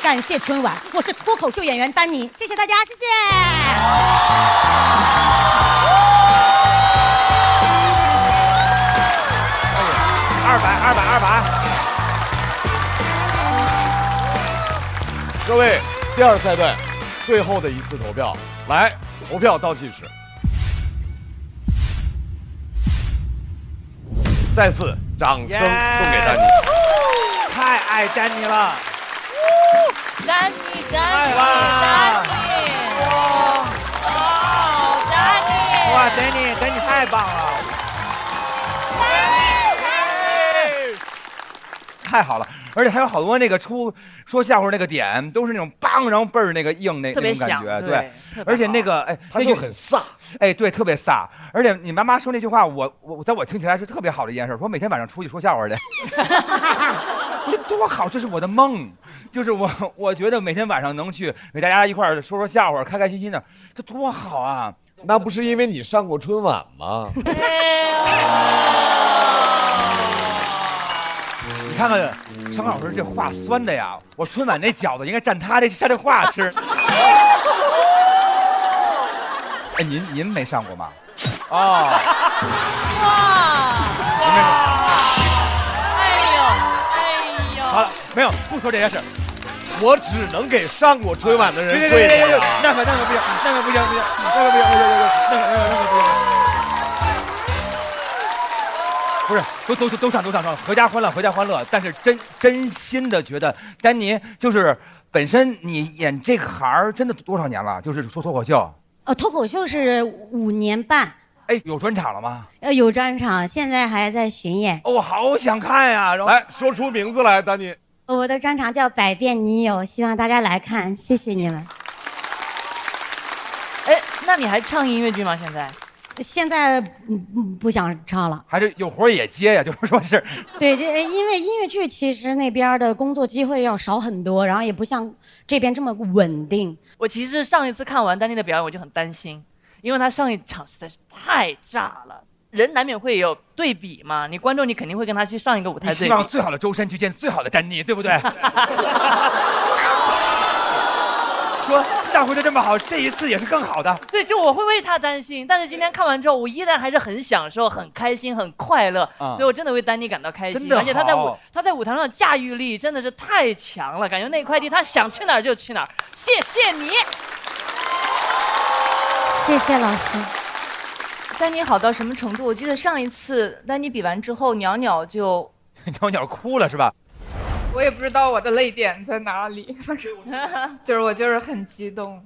感谢春晚，我是脱口秀演员丹妮，谢谢大家，谢谢。200。各位，第2赛段最后的一次投票，来，投票倒计时。再次掌声送给丹妮。太爱丹妮了。丹妮，哇，丹妮太棒了，太好了！而且还有好多那个说笑话那个点，都是那种梆，然后倍儿那个硬那种感觉，对。而且那个他就很飒，对，特别飒。而且你妈妈说那句话，我在我听起来是特别好的一件事，说每天晚上出去说笑话去。多好，这是我的梦，就是我觉得每天晚上能去给大家一块儿说笑话，开开心心的，这多好啊！那不是因为你上过春晚吗？你看看尚老师这话酸的呀，我春晚那饺子应该蘸他这话吃。哎，您没上过吗？哦，哇！好了，没有，不说这些事，我只能给上过春晚的人跪下。那个不行，那个不行，不是，都上，合家欢乐。但是真心的觉得，丹妮就是本身你演这行真的多少年了？就是说脱口秀。脱口秀是5年半。哎，有专场了吗？有专场，现在还在巡演。我好想看呀！来说出名字来，丹妮。我的专场叫《百变女友》，希望大家来看，谢谢你们。哎，那你还唱音乐剧吗？现在？现在不想唱了，还是有活也接呀？就是说是，对，因为音乐剧其实那边的工作机会要少很多，然后也不像这边这么稳定。我其实上一次看完丹妮的表演，我就很担心，因为她上一场实在是太炸了。人难免会有对比嘛，你观众你肯定会跟他去上一个舞台对比。希望最好的周深去见最好的丹妮，对不对？说上回的这么好，这一次也是更好的。对，就我会为他担心，但是今天看完之后，我依然还是很享受、很开心、很快乐，所以我真的为丹妮感到开心。而且他在舞台上的驾驭力真的是太强了，感觉那块地他想去哪儿就去哪儿。谢谢你，谢谢老师。丹妮好到什么程度？我记得上一次丹妮比完之后，袅袅就哭了是吧？我也不知道我的泪点在哪里，就是我就是很激动，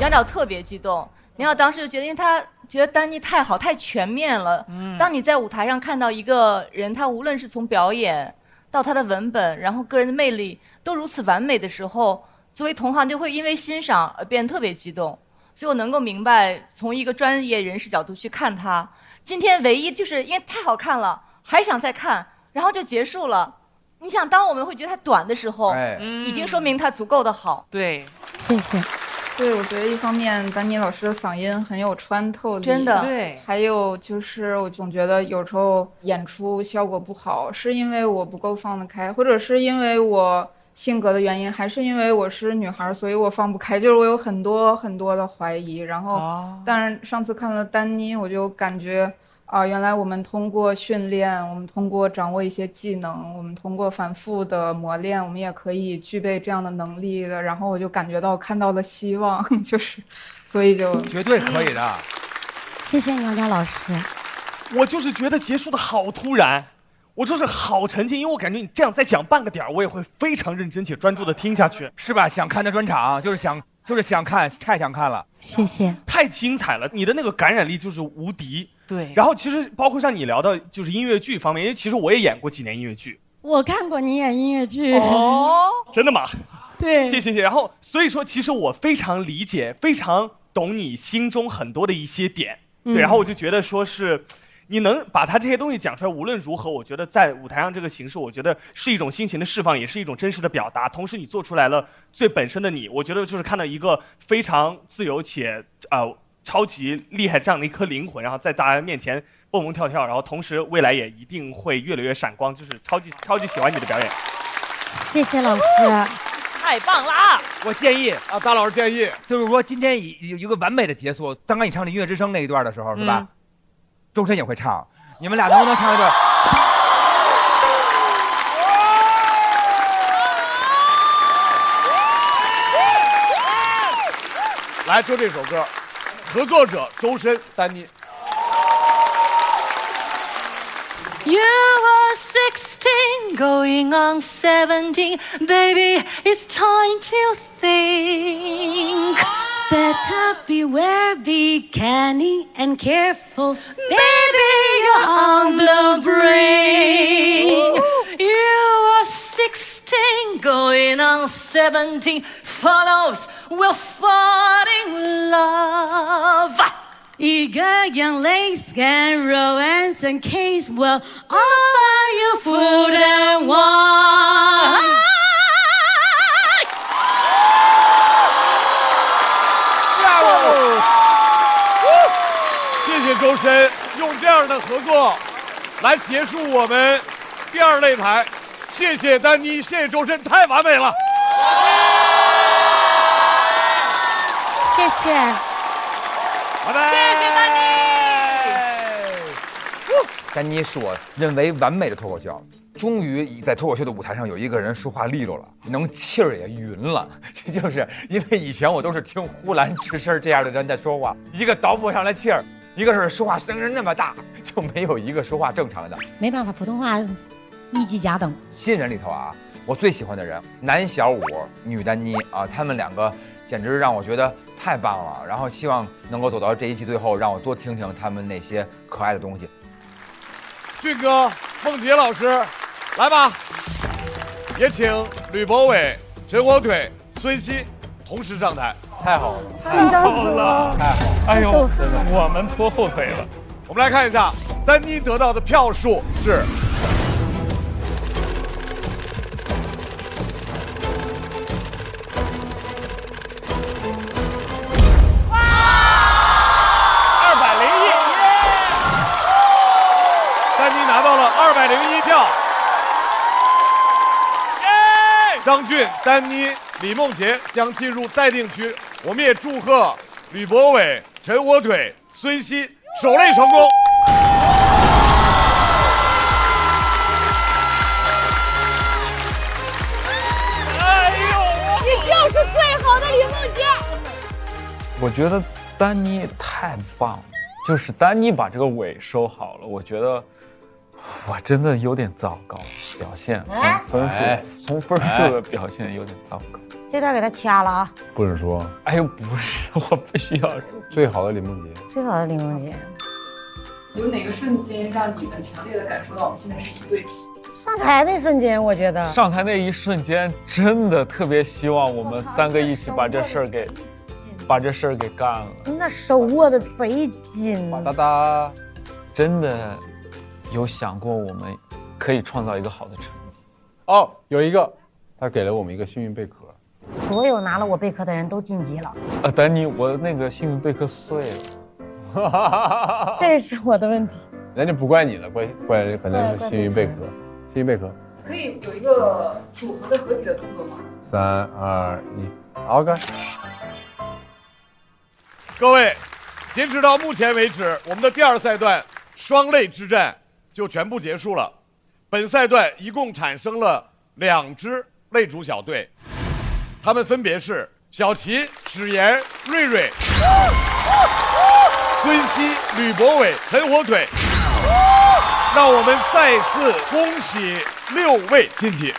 袅袅特别激动。袅袅当时就觉得，因为她觉得丹妮太好，太全面了。当你在舞台上看到一个人，他无论是从表演到他的文本，然后个人的魅力都如此完美的时候，作为同行就会因为欣赏而变得特别激动。所以我能够明白，从一个专业人士角度去看他。今天唯一就是因为太好看了，还想再看，然后就结束了。你想，当我们会觉得它短的时候，已经说明它足够的好。对，谢谢。对，我觉得一方面丹妮老师的嗓音很有穿透力，真的。对，还有就是我总觉得有时候演出效果不好，是因为我不够放得开，或者是因为我性格的原因，还是因为我是女孩，所以我放不开。就是我有很多很多的怀疑，然后，但是上次看了丹妮，我就感觉。原来我们通过训练，我们通过掌握一些技能，我们通过反复的磨练，我们也可以具备这样的能力的。然后我就感觉到看到了希望，就是，所以就绝对可以的。谢谢袅袅老师。我就是觉得结束的好突然，我就是好沉浸，因为我感觉你这样再讲半个点儿，我也会非常认真且专注的听下去，是吧？想看的专场就是想看，太想看了。谢谢，太精彩了，你的那个感染力就是无敌。对，然后其实包括像你聊到就是音乐剧方面，因为其实我也演过几年音乐剧。我看过你演音乐剧哦，真的吗？对，谢谢。然后所以说，其实我非常理解，非常懂你心中很多的一些点。对，然后我就觉得说是。你能把他这些东西讲出来，无论如何，我觉得在舞台上这个形式，我觉得是一种心情的释放，也是一种真实的表达。同时，你做出来了最本身的你，我觉得就是看到一个非常自由且超级厉害这样的一颗灵魂，然后在大家面前蹦蹦跳跳，然后同时未来也一定会越来越闪光，就是超级喜欢你的表演。谢谢老师，太棒啦！我建议大老师建议就是说今天有一个完美的结束。刚刚你唱的音乐之声那一段的时候，是吧？周深也会唱，你们俩能不能唱一段？来，就这首歌，合作者周深、丹妮。You are 16, going on 17, baby, it's time to think. Better beware, be canny and careful, baby, you're on the brink. You are 16, going on 17, follows will fall in love. Eager young ladies can romance and case will offer you food and wine. 谢谢周深用这样的合作来结束我们第二擂台，谢谢丹妮，谢谢周深，太完美了。谢谢，拜拜。谢谢丹妮。丹妮是我认为完美的脱口秀。终于在脱口秀的舞台上有一个人说话利落了，能气儿也匀了。这就是因为以前我都是听呼兰吱声这样的人在说话，一个倒不上来气儿，一个是说话声音那么大，就没有一个说话正常的。没办法，普通话一级甲等。新人里头啊，我最喜欢的人，男小五，女丹妮啊，他们两个简直让我觉得太棒了。然后希望能够走到这一季最后，让我多听听他们那些可爱的东西。俊哥、孟杰老师。来吧，也请吕博伟、陈火腿、孙鑫、同时上台。太好了，太好了，太好了！哎呦，我们拖后腿了。我们来看一下，丹妮得到的票数是201，丹妮拿到了201票。张俊、丹妮、李梦洁将进入待定区。我们也祝贺吕博伟、陈火腿、孙熙守擂成功。哎呦，你就是最好的李梦洁。我觉得丹妮太棒了，就是丹妮把这个尾收好了，我觉得我真的有点糟糕，表现从分数的表现有点糟糕。这段给他掐了啊！不是说，哎呦，不是，我不需要最好的李梦洁，最好的李梦洁。有哪个瞬间让你们强烈的感受到我们现在是一对比？上台那瞬间，我觉得上台那一瞬间，真的特别希望我们3个一起把这事儿给干了。那手握的贼紧。哒哒，真的有想过我们可以创造一个好的成绩。哦，有一个，他给了我们一个幸运贝壳。所有拿了我贝壳的人都晋级了。丹妮，我那个幸运贝壳碎了。这是我的问题。人家不怪你了，怪可能是幸运贝壳，幸运贝壳。可以有一个组合的合体的动作吗？3、2、1， OK。各位，截止到目前为止，我们的第2赛段双擂之战就全部结束了。本赛段一共产生了2支擂主小队，他们分别是小齐、史岩、瑞瑞、孙熙、吕博伟、陈火腿。让我们再次恭喜6位晋级。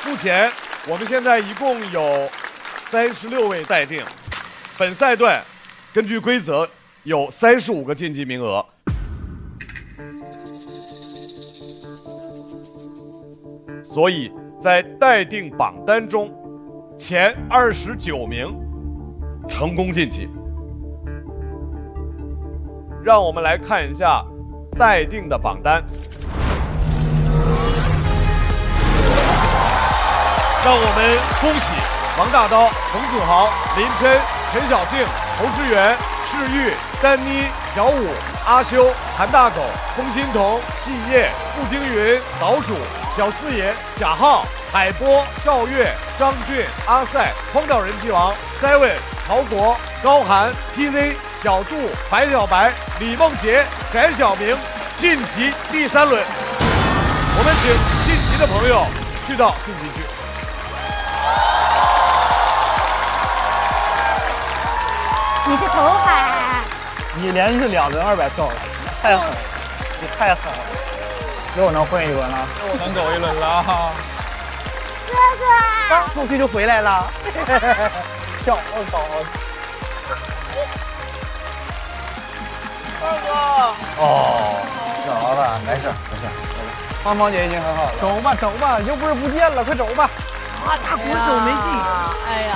目前我们现在一共有36位待定，本赛段根据规则有35个晋级名额。所以在待定榜单中，前29名成功晋级。让我们来看一下待定的榜单。让我们恭喜王大刀、冯子豪、林琛、陈小静、侯志远、世玉、丹妮、小武、阿修、韩大狗、龚欣彤、季业、步惊云、岛主、小四爷、贾浩、海波、赵越、张俊、阿赛、荒岛人气王、Seven、曹国、高寒、TZ、小杜、白小白、李梦洁、翟晓明晋级第3轮。我们请晋级的朋友去到晋级区。你是头海，你连续2轮200票了，太狠了，你太狠了，给我能混1轮了，我能走1轮了哈。哥哥，刚出去就回来了，跳高。二哥，哦，找了，没事。芳芳姐已经很好了，走吧，又不是不见了，快走吧。啊，大鼓手没进，哎呀，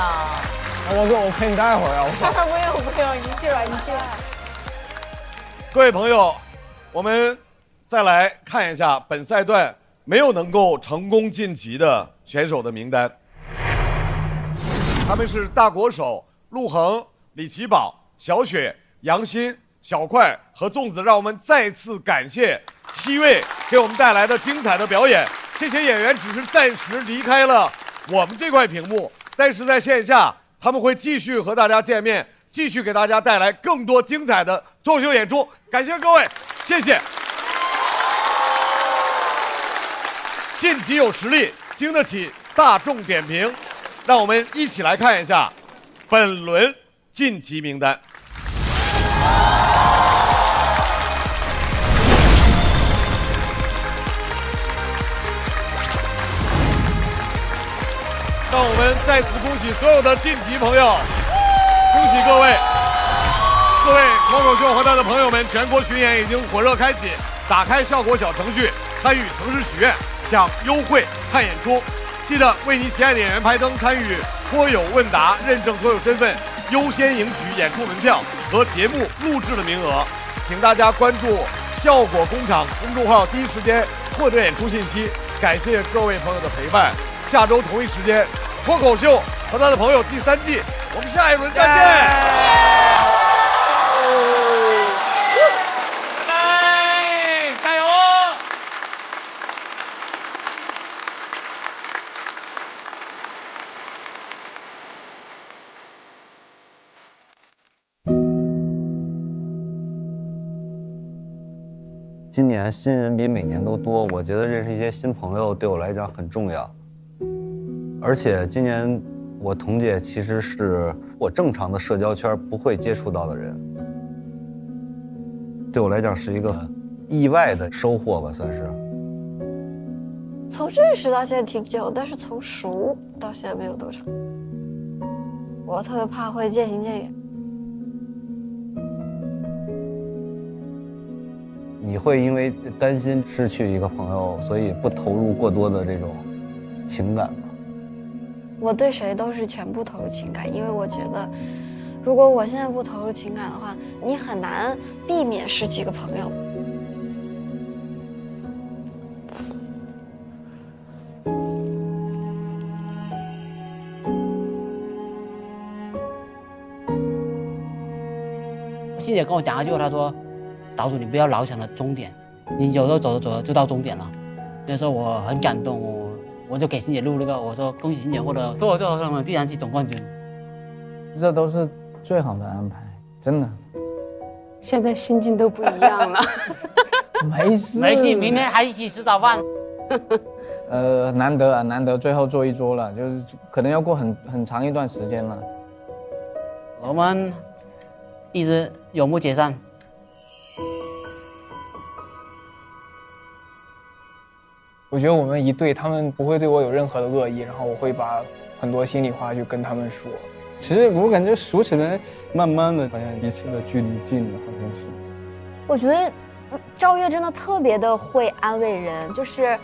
我陪你待会儿啊，不用，你去吧。各位朋友，我们再来看一下本赛段没有能够成功晋级的选手的名单。他们是大国手陆恒、李奇宝、小雪、杨鑫、小快和粽子。让我们再次感谢7位给我们带来的精彩的表演。这些演员只是暂时离开了我们这块屏幕，但是在线下他们会继续和大家见面，继续给大家带来更多精彩的脱口秀演出。感谢各位，谢谢。晋级有实力，经得起大众点评。让我们一起来看一下本轮晋级名单。让我们再次恭喜所有的晋级朋友，恭喜各位！各位脱口秀和他的朋友们，全国巡演已经火热开启，打开效果小程序，参与城市许愿，享优惠看演出。记得为你喜爱的演员排灯，参与脱友问答，认证脱友身份，优先赢取演出门票和节目录制的名额。请大家关注效果工厂公众号，第一时间获得演出信息。感谢各位朋友的陪伴，下周同一时间，脱口秀和他的朋友第3季，我们下一轮再见。加油！今年新人比每年都多，我觉得认识一些新朋友对我来讲很重要。而且今年我彤姐其实是我正常的社交圈不会接触到的人，对我来讲是一个意外的收获吧，算是。从认识到现在挺久，但是从熟到现在没有多长。我特别怕会渐行渐远。你会因为担心失去一个朋友，所以不投入过多的这种情感吗？我对谁都是全部投入情感，因为我觉得，如果我现在不投入情感的话，你很难避免失去一个朋友。欣姐跟我讲一句话，她说：“岛主，你不要老想着终点，你有时候走着走着就到终点了。”那时候我很感动，我就给欣姐录那个，我说恭喜欣姐获得脱口秀上的第3季总冠军。这都是最好的安排，真的。现在心境都不一样了。没事，没事，明天还一起吃早饭。难得啊，难得最后坐一桌了，就是可能要过很长一段时间了。我们一直永不解散。我觉得我们一对，他们不会对我有任何的恶意，然后我会把很多心里话就跟他们说。其实我感觉熟起来，慢慢的好像彼此的距离近了，好像是。我觉得赵越真的特别的会安慰人，就是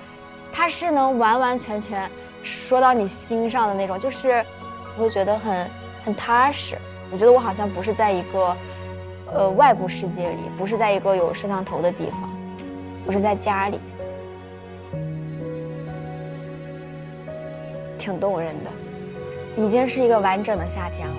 他是能完完全全说到你心上的那种，就是我会觉得很踏实。我觉得我好像不是在一个外部世界里，不是在一个有摄像头的地方，我是在家里。挺动人的，已经是一个完整的夏天了。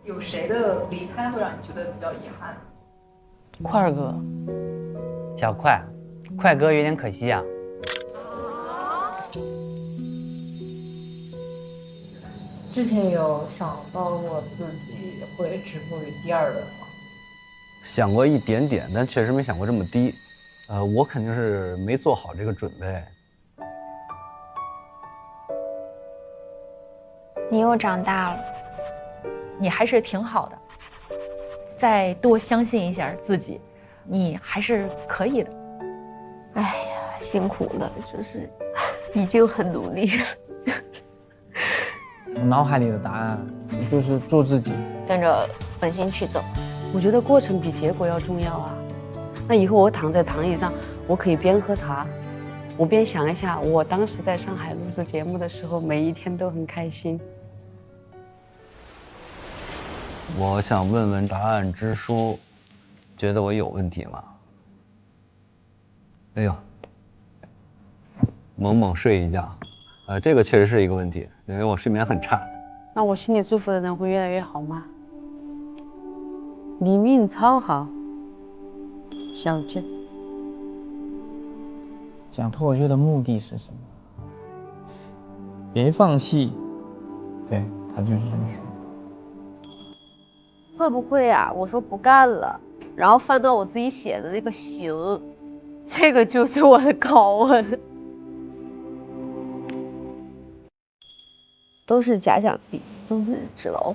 有谁的离开会让你觉得比较遗憾？块儿哥，小快哥有点可惜啊。之前有想到过自己会止步于第2轮吗？想过一点点，但确实没想过这么低。我肯定是没做好这个准备。你又长大了，你还是挺好的，再多相信一下自己，你还是可以的。哎呀，辛苦了，就是已经很努力了。我脑海里的答案就是做自己，跟着本心去走。我觉得过程比结果要重要啊。那以后我躺在躺椅上，我可以边喝茶，我边想一下我当时在上海录制节目的时候，每一天都很开心。我想问问答案之书，觉得我有问题吗？哎呦，猛睡一觉，这个确实是一个问题，因为我睡眠很差。那我心里祝福的人会越来越好吗？你命超好，小珍。讲脱口秀的目的是什么？别放弃。对，他就是这么说。会不会啊？我说不干了，然后翻到我自己写的那个行，这个就是我的拷问。都是假想敌，都是纸老虎。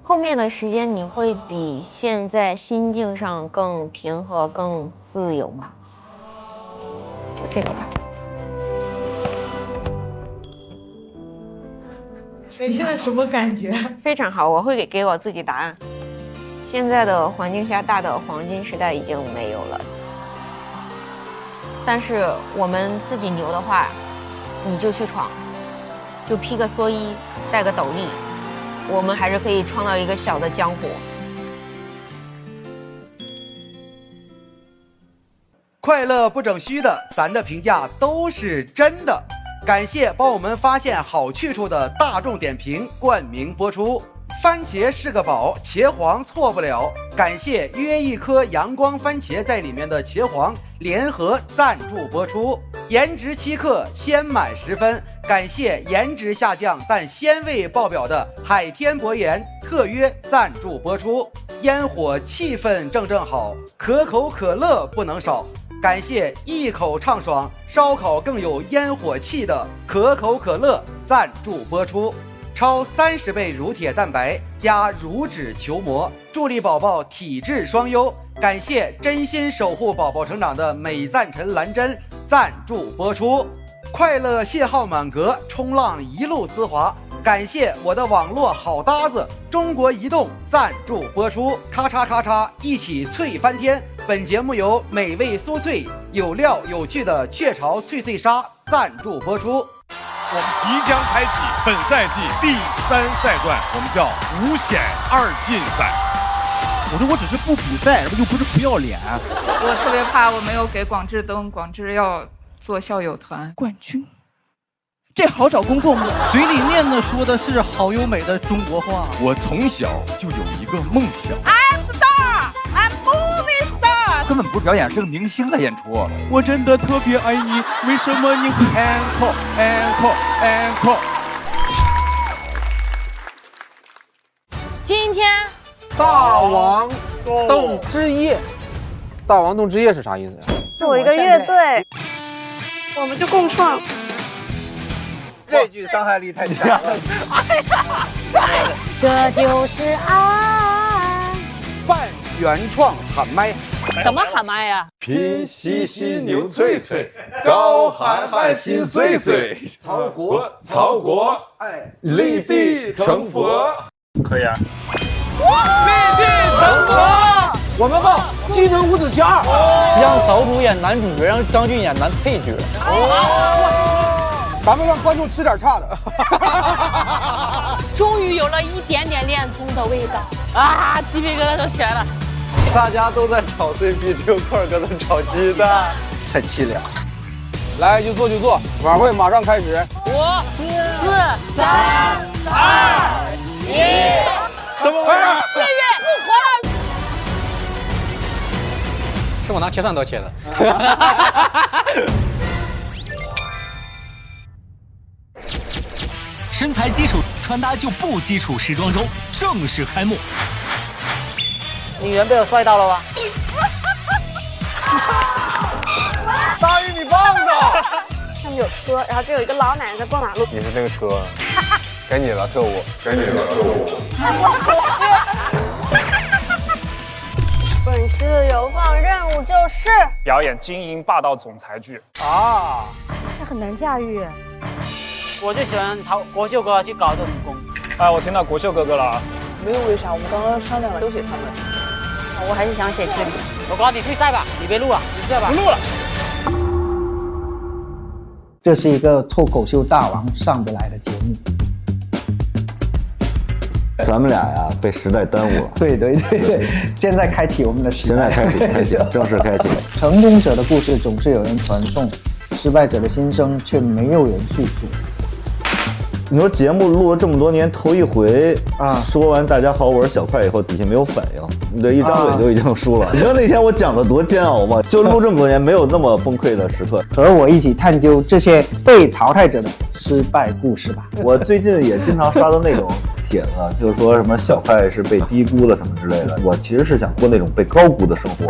后面的时间你会比现在心境上更平和、更自由吗？就这个吧。你现在什么感觉？非常好，我会给我自己答案。现在的环境下，大的黄金时代已经没有了。但是我们自己牛的话，你就去闯，就披个蓑衣，戴个斗笠，我们还是可以创造一个小的江湖。快乐不整虚的，咱的评价都是真的。感谢帮我们发现好去处的大众点评冠名播出。番茄是个宝，茄皇错不了。感谢约一颗阳光番茄在里面的茄皇联合赞助播出。颜值7克，鲜满10分。感谢颜值下降但鲜味爆表的海天博颜特约赞助播出。烟火气氛正好，可口可乐不能少。感谢一口畅爽，烧烤更有烟火气的可口可乐赞助播出。超30倍乳铁蛋白加乳脂球膜，助力宝宝体质双优。感谢真心守护宝宝成长的美赞臣蓝针赞助播出。快乐信号满格，冲浪一路丝滑。感谢我的网络好搭子中国移动赞助播出。咔嚓咔嚓，一起脆翻天。本节目由美味酥脆、有料有趣的雀巢脆脆鲨赞助播出。我们即将开启本赛季第3赛段，我们叫5险2进赛。我说我只是不比赛，又不是不要脸。我特别怕我没有给广志登，广志要做校友团冠军。这好找工作吗？嘴里念的说的是好优美的中国话。我从小就有一个梦想。I'm star, I'm movie star。根本不是表演，是个明星的演出。我真的特别爱你，为什么你会 encore？ 今天大王洞之夜，大王洞之夜是啥意思呀？组一个乐队，我们就共创。这句伤害力太强了。这就是爱。半原创喊麦，怎么喊麦呀？拼夕夕牛脆脆，高喊喊心碎碎，曹国曹国，哎，立地成佛。可以啊。立地成佛。我们报技能5子棋2，让岛主演男主角，让张俊演男配角。咱们让观众吃点差的。终于有了一点点恋综的味道啊！鸡皮疙瘩都起来了。大家都在炒 CP， 只有块哥在炒鸡蛋，太凄凉。来，就坐就坐，晚会马上开始。5、4、3、2、1，怎么回事？月月不活了。是我拿切蒜刀切的。身材基础，穿搭就不基础。时装周正式开幕。你圆被我摔到了吧？大玉，你棒子！上面有车，然后这有一个老奶奶在过马路。你是这个车，该你了，特务，该你了，特务。本期的游放任务就是表演精英霸道总裁剧啊，这很难驾驭。我就喜欢朝国秀哥去搞这种功。哎，我听到国秀哥哥了啊。没有为啥，我们刚刚商量了，都写他们。我还是想写剧里。我告诉你去赛吧，你别录了，你去吧。不录了。这是一个脱口秀大王上得来的节目。咱们俩呀，被时代耽误了。对，现在开启我们的时代。现在开启，正式开启。成功者的故事总是有人传颂，失败者的心声却没有人叙述。你说节目录了这么多年，头一回啊，说完大家好，我是小快以后，底下没有反应，对，一张嘴就已经输了。你知道那天我讲的多煎熬吗？就录这么多年，没有那么崩溃的时刻。和我一起探究这些被淘汰者的失败故事吧。我最近也经常刷到那种帖子，就是说什么小快是被低估了什么之类的。我其实是想过那种被高估的生活，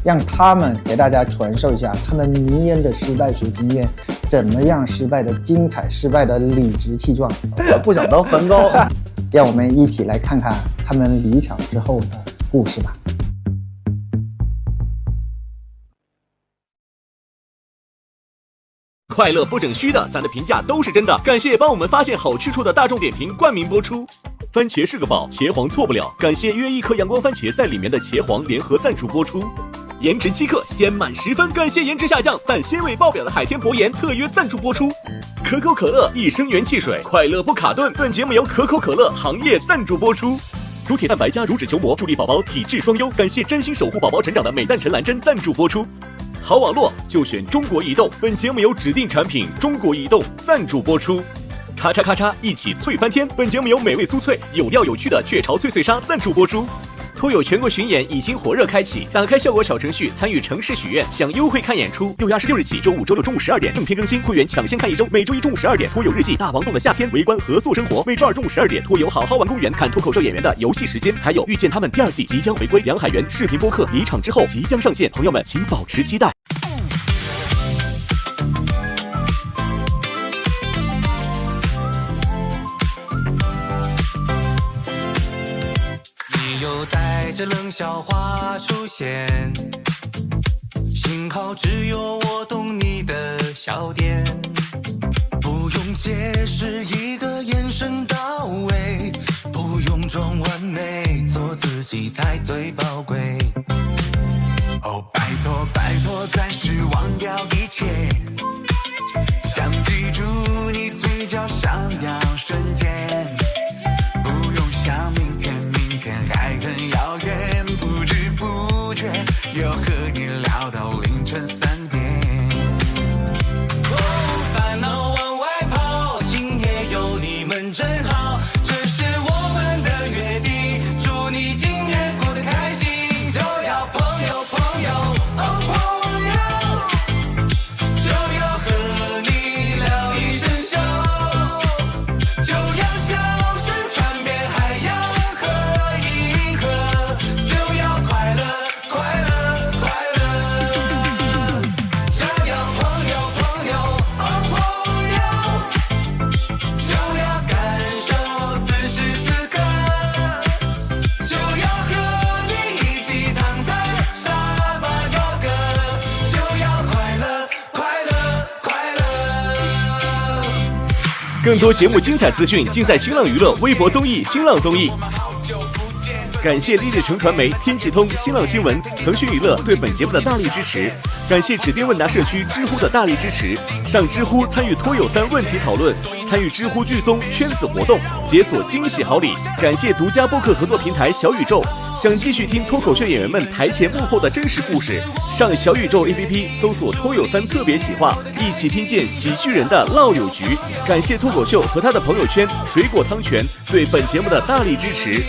让他们给大家传授一下他们迷人的失败学经验，怎么样失败的精彩，失败的理直气壮。我不想当梵高。让我们一起来看看他们离场之后的故事吧。快乐不整虚的，咱的评价都是真的。感谢帮我们发现好去处的大众点评冠名播出。番茄是个宝，茄皇错不了。感谢约一颗阳光番茄在里面的茄皇联合赞助播出。颜值饥客鲜满10分，感谢颜值下降但鲜味爆表的海天博颜特约赞助播出。可口可乐一升元汽水，快乐不卡顿。本节目由可口可乐行业赞助播出。乳铁蛋白加乳脂球膜，助力宝宝体质双优。感谢真心守护宝宝成长的美蛋陈兰珍赞助播出。好网络就选中国移动，本节目由指定产品中国移动赞助播出。咔嚓咔嚓一起脆翻天，本节目由美味酥脆有料有趣的雀巢脆脆鲨赞助播出。托友全国巡演已经火热开启，打开效果小程序参与城市许愿，享优惠看演出。6月26日起，周5、周6中午12点正片更新，会员抢先看1周。每周1中午12点，托友日记大王洞的夏天围观合宿生活。每周2中午12点，托友好好玩公园看脱口秀演员的游戏时间，还有遇见他们第2季即将回归，梁海源视频播客离场之后即将上线，朋友们请保持期待。又带着冷笑话出现，幸好只有我懂你的笑点，不用解释，一个眼神到位，不用装完美，做自己才最宝贵。哦，拜托拜托，暂时忘掉一切，想记住你嘴角上扬瞬间，不用想明天还很遥远，不知不觉又和你聊到凌晨3点。烦恼往外跑，今夜有你们真好，这是我们的约定，祝你今夜过得开心，就要朋友朋友哦朋友，就要和你聊一整宿，就要笑声传遍海洋。更多节目精彩资讯尽在新浪娱乐微博综艺、新浪综艺。感谢立日成传媒、天气通、新浪新闻、腾讯娱乐对本节目的大力支持。感谢指定问答社区知乎的大力支持。上知乎参与托友3问题讨论，参与知乎剧综圈子活动，解锁惊喜好礼。感谢独家播客合作平台小宇宙。想继续听脱口秀演员们台前幕后的真实故事，上小宇宙 APP 搜索托友3特别企划，一起听见喜剧人的唠友局。感谢脱口秀和他的朋友圈水果汤泉对本节目的大力支持。